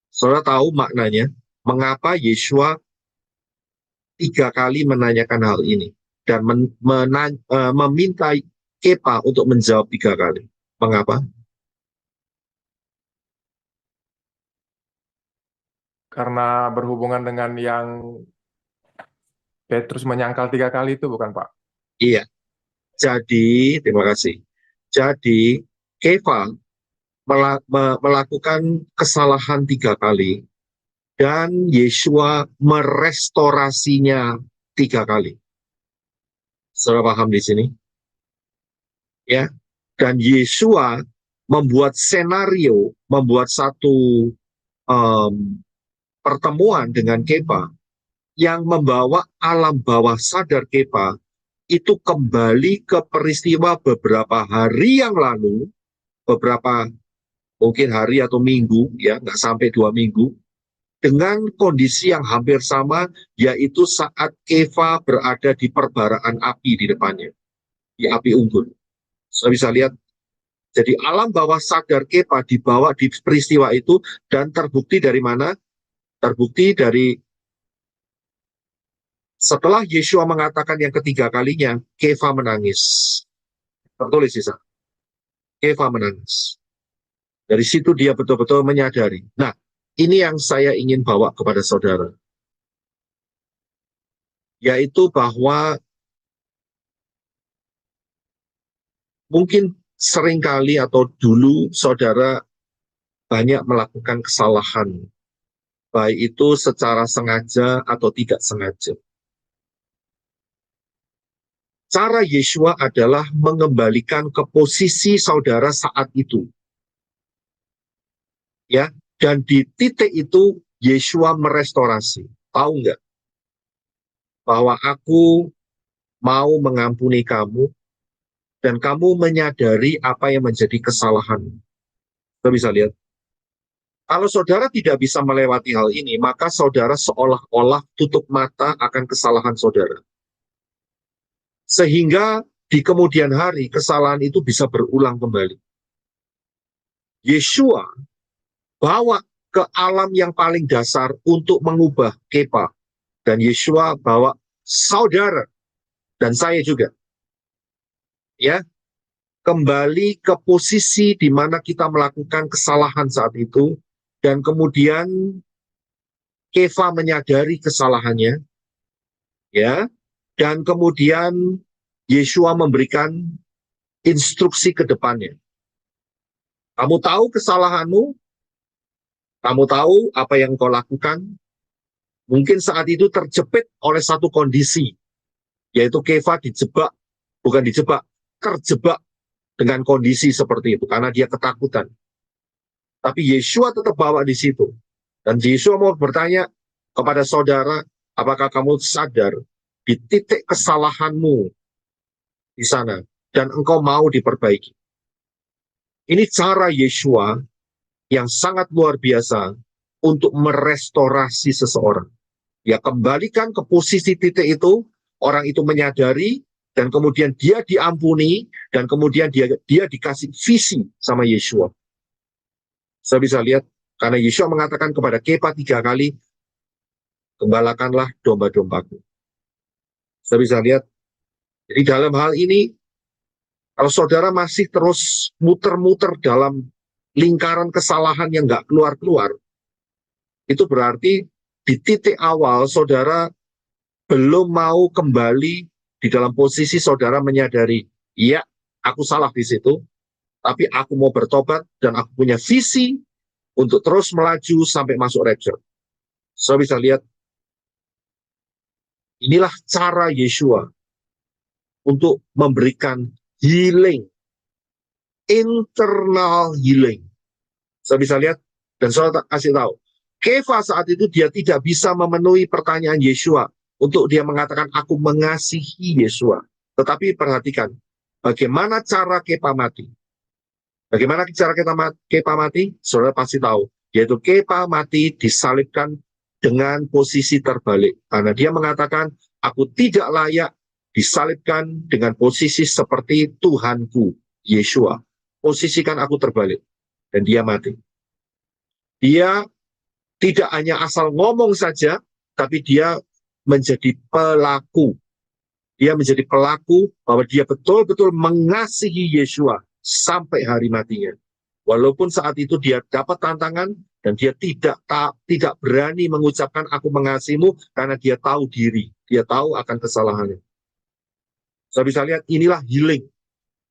Saudara tahu maknanya, mengapa Yesua 3 kali menanyakan hal ini dan meminta Kepa untuk menjawab 3 kali. Mengapa? Karena berhubungan dengan yang Petrus menyangkal 3 kali itu, bukan Pak? Iya. Jadi, terima kasih. Jadi, Kefa melakukan kesalahan 3 kali, dan Yesua merestorasinya 3 kali. Saudara paham di sini? ya. Dan Yesua membuat senario, membuat satu pertemuan dengan Kefa yang membawa alam bawah sadar Kefa itu kembali ke peristiwa beberapa hari yang lalu, beberapa mungkin hari atau minggu, ya nggak sampai 2 minggu, dengan kondisi yang hampir sama, yaitu saat Kefa berada di perbaraan api di depannya, di api unggun. Saya bisa lihat, jadi alam bawah sadar Kefa dibawa di peristiwa itu, dan terbukti dari mana? Terbukti dari setelah Yesua mengatakan yang ketiga kalinya, Kefa menangis. Tertulis di sana. Kefa menangis. Dari situ dia betul-betul menyadari. Nah, ini yang saya ingin bawa kepada saudara. Yaitu bahwa mungkin seringkali atau dulu saudara banyak melakukan kesalahan. Baik itu secara sengaja atau tidak sengaja. Cara Yesua adalah mengembalikan ke posisi saudara saat itu. Ya, dan di titik itu Yesua merestorasi. Tahu nggak? Bahwa aku mau mengampuni kamu dan kamu menyadari apa yang menjadi kesalahanmu. Kita bisa lihat. Kalau saudara tidak bisa melewati hal ini, maka saudara seolah-olah tutup mata akan kesalahan saudara. Sehingga di kemudian hari kesalahan itu bisa berulang kembali. Yesua bawa ke alam yang paling dasar untuk mengubah Kefa. Dan Yesua bawa saudara dan saya juga. Ya, kembali ke posisi di mana kita melakukan kesalahan saat itu, dan kemudian Kefa menyadari kesalahannya, ya, dan kemudian Yesua memberikan instruksi ke depannya. Kamu tahu kesalahanmu, kamu tahu apa yang kau lakukan. Mungkin saat itu terjepit oleh satu kondisi, yaitu Kefa terjebak dengan kondisi seperti itu, karena dia ketakutan. Tapi Yesua tetap bawa di situ. Dan Yesua mau bertanya kepada saudara, apakah kamu sadar di titik kesalahanmu di sana, dan engkau mau diperbaiki. Ini cara Yesua yang sangat luar biasa untuk merestorasi seseorang. Ya, kembalikan ke posisi titik itu, orang itu menyadari, dan kemudian dia diampuni, dan kemudian dia dikasih visi sama Yesua. Saya bisa lihat, karena Yesua mengatakan kepada Kefa 3 kali, gembalakanlah domba-dombaku. Saya bisa lihat, jadi dalam hal ini, kalau saudara masih terus muter-muter dalam lingkaran kesalahan yang nggak keluar-keluar, itu berarti di titik awal saudara belum mau kembali di dalam posisi saudara menyadari, iya, aku salah di situ, tapi aku mau bertobat dan aku punya visi untuk terus melaju sampai masuk rapture. Saya bisa lihat, inilah cara Yesua untuk memberikan healing, internal healing. Saya bisa lihat, dan saya kasih tahu, Kefa saat itu dia tidak bisa memenuhi pertanyaan Yesua untuk dia mengatakan aku mengasihi Yesua. Tetapi perhatikan, bagaimana cara Kefa mati? Bagaimana cara Kefa mati? Saudara pasti tahu, yaitu Kefa mati disalibkan dengan posisi terbalik. Karena dia mengatakan, aku tidak layak disalibkan dengan posisi seperti Tuhanku, Yesua. Posisikan aku terbalik. Dan dia mati. Dia tidak hanya asal ngomong saja, tapi dia menjadi pelaku. Dia menjadi pelaku bahwa dia betul-betul mengasihi Yesua sampai hari matinya. Walaupun saat itu dia dapat tantangan dan dia tidak berani mengucapkan aku mengasihimu karena dia tahu diri, dia tahu akan kesalahannya. Saya bisa lihat inilah healing.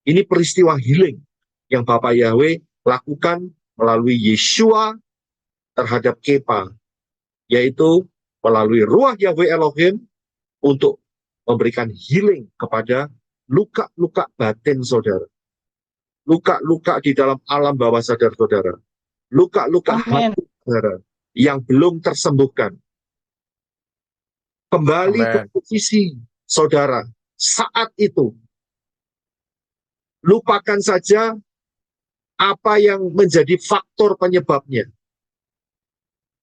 Ini peristiwa healing yang Bapak Yahweh lakukan melalui Yesua terhadap Kefa, yaitu melalui Ruach Yahweh Elohim untuk memberikan healing kepada luka-luka batin saudara. luka-luka di dalam alam bawah sadar saudara, luka-luka Amin. hati saudara yang belum tersembuhkan. Kembali ke Amin. posisi saudara saat itu. Lupakan saja apa yang menjadi faktor penyebabnya.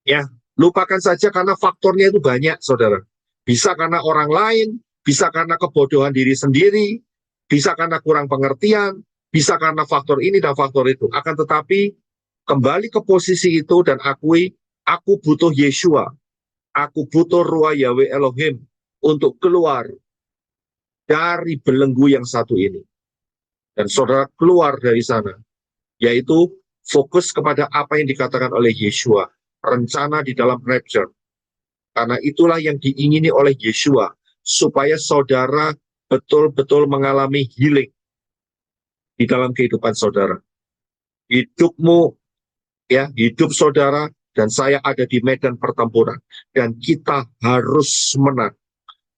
Ya, lupakan saja karena faktornya itu banyak, saudara. Bisa karena orang lain, bisa karena kebodohan diri sendiri, bisa karena kurang pengertian, bisa karena faktor ini dan faktor itu. Akan tetapi, kembali ke posisi itu dan akui, aku butuh Yeshua. Aku butuh Ruah Yahweh Elohim untuk keluar dari belenggu yang satu ini. Dan saudara keluar dari sana, yaitu fokus kepada apa yang dikatakan oleh Yeshua, rencana di dalam rapture. Karena itulah yang diingini oleh Yeshua, supaya saudara betul-betul mengalami healing di dalam kehidupan saudara. Hidupmu, ya, hidup saudara dan saya ada di medan pertempuran. Dan kita harus menang.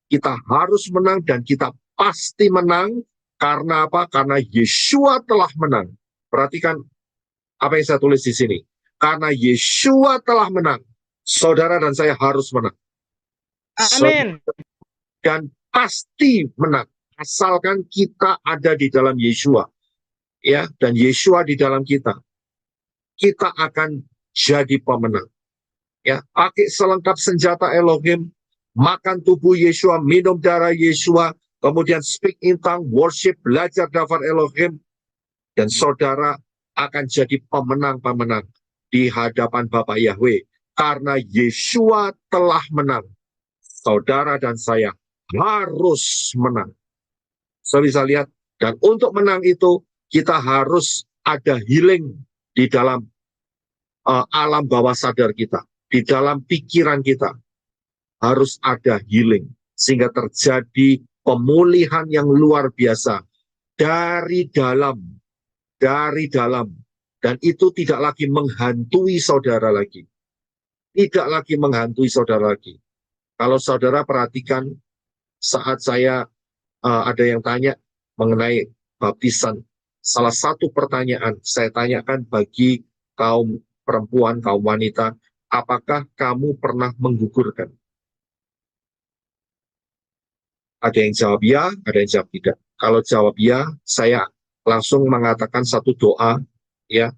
Kita harus menang dan kita pasti menang. Karena apa? Karena Yeshua telah menang. Perhatikan apa yang saya tulis di sini. Karena Yeshua telah menang, saudara dan saya harus menang. Amin. Dan pasti menang, asalkan kita ada di dalam Yeshua. Ya, dan Yeshua di dalam kita. Kita akan jadi pemenang. Ya, pakai selengkap senjata Elohim, makan tubuh Yeshua, minum darah Yeshua, kemudian speak in tongue, worship, belajar daftar Elohim, dan saudara akan jadi pemenang-pemenang di hadapan Bapa Yahweh. Karena Yeshua telah menang. Saudara dan saya harus menang. Saya bisa lihat, dan untuk menang itu, kita harus ada healing di dalam alam bawah sadar kita. Di dalam pikiran kita. Harus ada healing. Sehingga terjadi pemulihan yang luar biasa. Dari dalam. Dan itu tidak lagi menghantui saudara lagi. Tidak lagi menghantui saudara lagi. Kalau saudara perhatikan saat saya ada yang tanya mengenai baptisan, salah satu pertanyaan saya tanyakan bagi kaum perempuan, kaum wanita, apakah kamu pernah menggugurkan? Ada yang jawab ya, ada yang jawab tidak. Kalau jawab ya, saya langsung mengatakan satu doa, ya,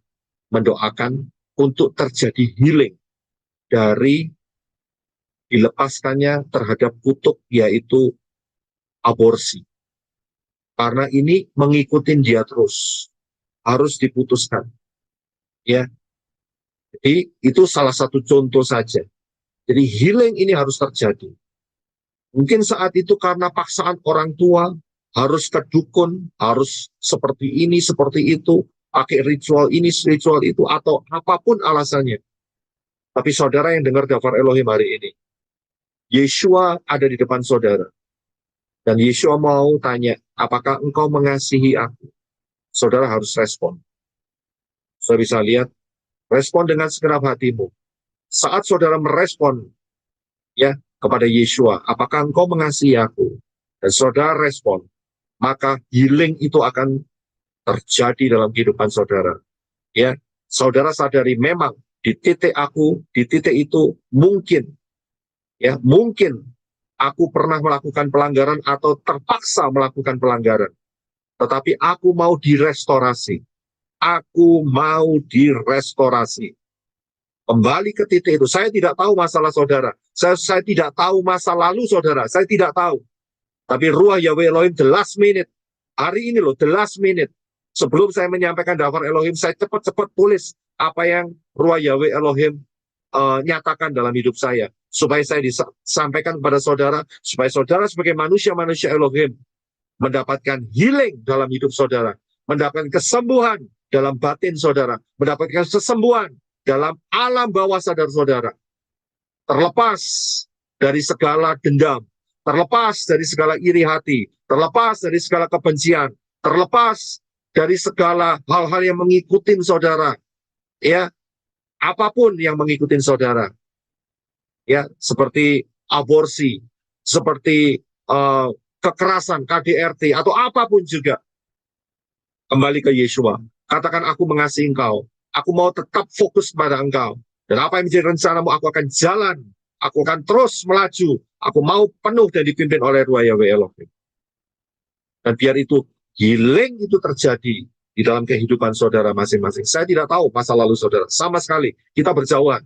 mendoakan untuk terjadi healing dari dilepaskannya terhadap kutuk, yaitu aborsi. Karena ini mengikuti dia terus, harus diputuskan. Ya, jadi itu salah satu contoh saja. Jadi healing ini harus terjadi. Mungkin saat itu karena paksaan orang tua, harus ke dukun, harus seperti ini, seperti itu, pakai ritual ini, ritual itu, atau apapun alasannya. Tapi saudara yang dengar daftar Elohim hari ini, Yeshua ada di depan saudara. Dan Yeshua mau tanya, apakah engkau mengasihi aku? Saudara harus respon. Saudara bisa lihat, respon dengan segenap hatimu. Saat saudara merespon, ya, kepada Yeshua, apakah engkau mengasihi aku? Dan saudara respon, maka healing itu akan terjadi dalam kehidupan saudara. Ya, saudara sadari memang di titik aku, di titik itu mungkin, ya, mungkin aku pernah melakukan pelanggaran atau terpaksa melakukan pelanggaran. Tetapi aku mau direstorasi. Aku mau direstorasi. Kembali ke titik itu. Saya tidak tahu masalah saudara. Saya tidak tahu masa lalu saudara. Saya tidak tahu. Tapi Ruah Yahweh Elohim the last minute. Hari ini loh, the last minute. Sebelum saya menyampaikan daftar Elohim, saya cepat-cepat tulis apa yang Ruah Yahweh Elohim nyatakan dalam hidup saya. Supaya saya disampaikan kepada saudara. Supaya saudara sebagai manusia-manusia Elohim mendapatkan healing dalam hidup saudara. Mendapatkan kesembuhan dalam batin saudara. Mendapatkan kesembuhan dalam alam bawah sadar saudara. Terlepas dari segala dendam, terlepas dari segala iri hati, terlepas dari segala kebencian, terlepas dari segala hal-hal yang mengikuti saudara. Ya, apapun yang mengikuti saudara. Ya, seperti aborsi, seperti kekerasan, KDRT, atau apapun juga. Kembali ke Yeshua. Katakan, aku mengasihi engkau. Aku mau tetap fokus pada engkau. Dan apa yang menjadi rencanamu, aku akan jalan. Aku akan terus melaju. Aku mau penuh dan dipimpin oleh Ruah Yahweh Elohim. Dan biar itu healing itu terjadi di dalam kehidupan saudara masing-masing. Saya tidak tahu masa lalu saudara. Sama sekali. Kita berjauhan.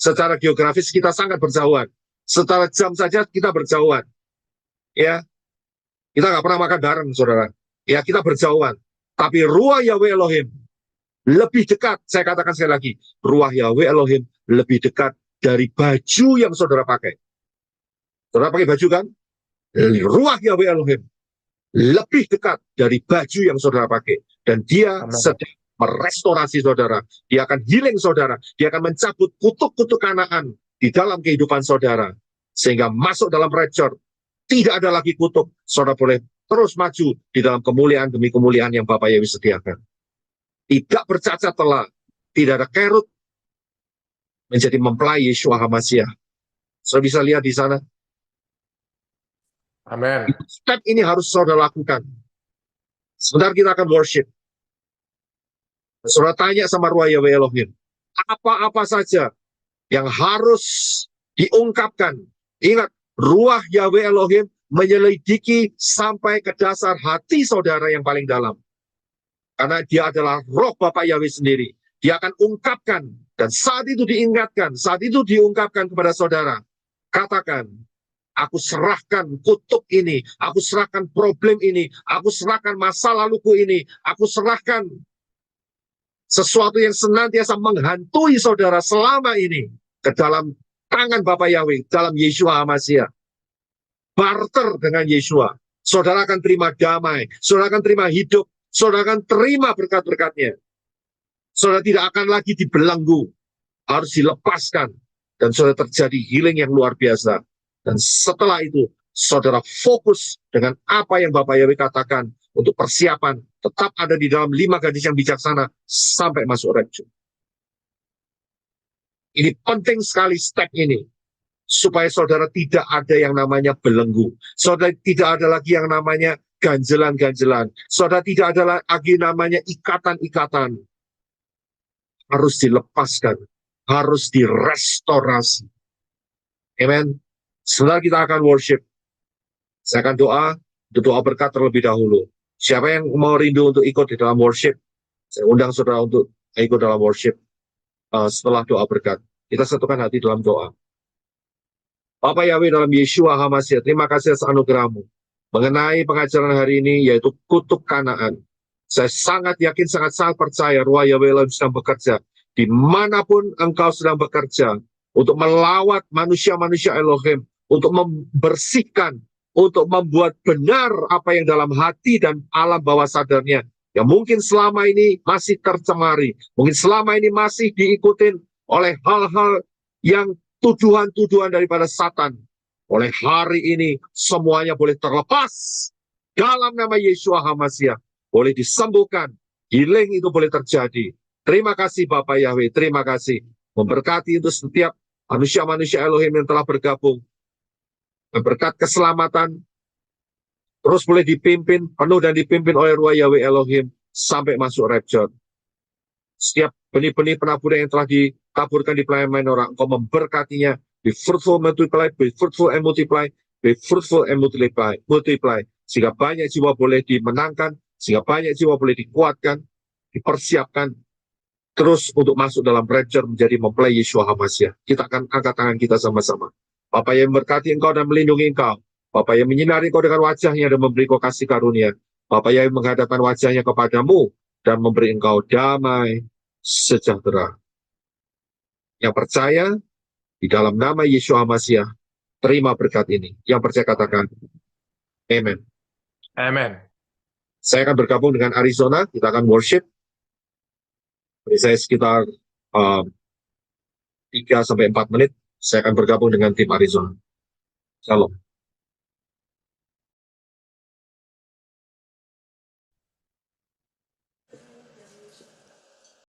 Secara geografis kita sangat berjauhan. Secara jam saja kita berjauhan. Ya, kita nggak pernah makan bareng, saudara. Ya, kita berjauhan. Tapi Ruah Yahweh Elohim lebih dekat. Saya katakan sekali lagi. Ruah Yahweh Elohim lebih dekat dari baju yang saudara pakai. Saudara pakai baju kan? Ruah Yahweh Elohim lebih dekat dari baju yang saudara pakai. Dan dia sedang merestorasi saudara. Dia akan healing saudara. Dia akan mencabut kutuk-kutuk Kanaan di dalam kehidupan saudara. Sehingga masuk dalam rapture. Tidak ada lagi kutuk. Saudara boleh terus maju di dalam kemuliaan demi kemuliaan yang Bapa Yahweh sediakan. Tidak bercacat telah. Tidak ada kerut. Menjadi mempelai Yeshua HaMashiach. Saudara bisa lihat di sana. Amin. Step ini harus saudara lakukan. Sebentar kita akan worship. Saudara tanya sama Ruah Yahweh Elohim. Apa-apa saja yang harus diungkapkan. Ingat, Ruah Yahweh Elohim menyelidiki sampai ke dasar hati saudara yang paling dalam. Karena dia adalah roh Bapa Yahweh sendiri. Dia akan ungkapkan. Dan saat itu diingatkan, saat itu diungkapkan kepada saudara. Katakan, aku serahkan kutuk ini, aku serahkan problem ini, aku serahkan masa laluku ini, aku serahkan sesuatu yang senantiasa menghantui saudara selama ini ke dalam tangan Bapa Yahweh, dalam Yeshua HaMashiach. Barter dengan Yeshua. Saudara akan terima damai, saudara akan terima hidup, saudara akan terima berkat-berkatnya. Saudara tidak akan lagi dibelenggu, harus dilepaskan. Dan saudara terjadi healing yang luar biasa. Dan setelah itu, saudara fokus dengan apa yang Bapak Yahweh katakan untuk persiapan tetap ada di dalam 5 gadis yang bijaksana sampai masuk rapture. Ini penting sekali step ini. Supaya saudara tidak ada yang namanya belenggu. Saudara tidak ada lagi yang namanya ganjelan-ganjelan. Saudara tidak ada lagi namanya ikatan-ikatan. Harus dilepaskan. Harus direstorasi. Amen. Setelah kita akan worship, saya akan doa berkat terlebih dahulu. Siapa yang mau rindu untuk ikut di dalam worship, saya undang saudara untuk ikut dalam worship setelah doa berkat. Kita satukan hati dalam doa. Bapa Yahweh dalam Yeshua HaMashiach, terima kasih atas anugerah-Mu. Mengenai pengajaran hari ini, yaitu kutuk Kanaan. Saya sangat yakin, sangat percaya Ruah Yahweh Elohim sedang bekerja. Dimanapun engkau sedang bekerja, untuk melawat manusia-manusia Elohim, untuk membersihkan, untuk membuat benar apa yang dalam hati dan alam bawah sadarnya, yang mungkin selama ini masih tercemari, mungkin selama ini masih diikutin oleh hal-hal yang tuduhan-tuduhan daripada Satan. Oleh hari ini, semuanya boleh terlepas dalam nama Yeshua HaMashiach, boleh disembuhkan, healing itu boleh terjadi. Terima kasih Bapak Yahweh, terima kasih. Memberkati untuk setiap manusia-manusia Elohim yang telah bergabung. Berkat keselamatan, terus boleh dipimpin, penuh dan dipimpin oleh Ruah Yahweh Elohim, sampai masuk rapture. Setiap benih-benih penaburan yang telah ditaburkan di pelayanan orang, Engkau memberkatinya, be fruitful, multiply, be fruitful and multiply, be fruitful and multiply, sehingga banyak jiwa boleh dimenangkan, sehingga banyak jiwa boleh dikuatkan, dipersiapkan, terus untuk masuk dalam rapture menjadi mempelai Yeshua HaMashiach. Kita akan angkat tangan kita sama-sama. Bapa yang memberkati engkau dan melindungi engkau. Bapa yang menyinari engkau dengan wajahnya dan memberi engkau kasih karunia. Bapa yang menghadapkan wajahnya kepadamu dan memberi engkau damai sejahtera. Yang percaya di dalam nama Yeshua HaMashiach, terima berkat ini. Yang percaya katakan, amen. Amen. Saya akan bergabung dengan Arizona, kita akan worship. Saya sekitar 3-4 menit, saya akan bergabung dengan tim Arizona. Shalom.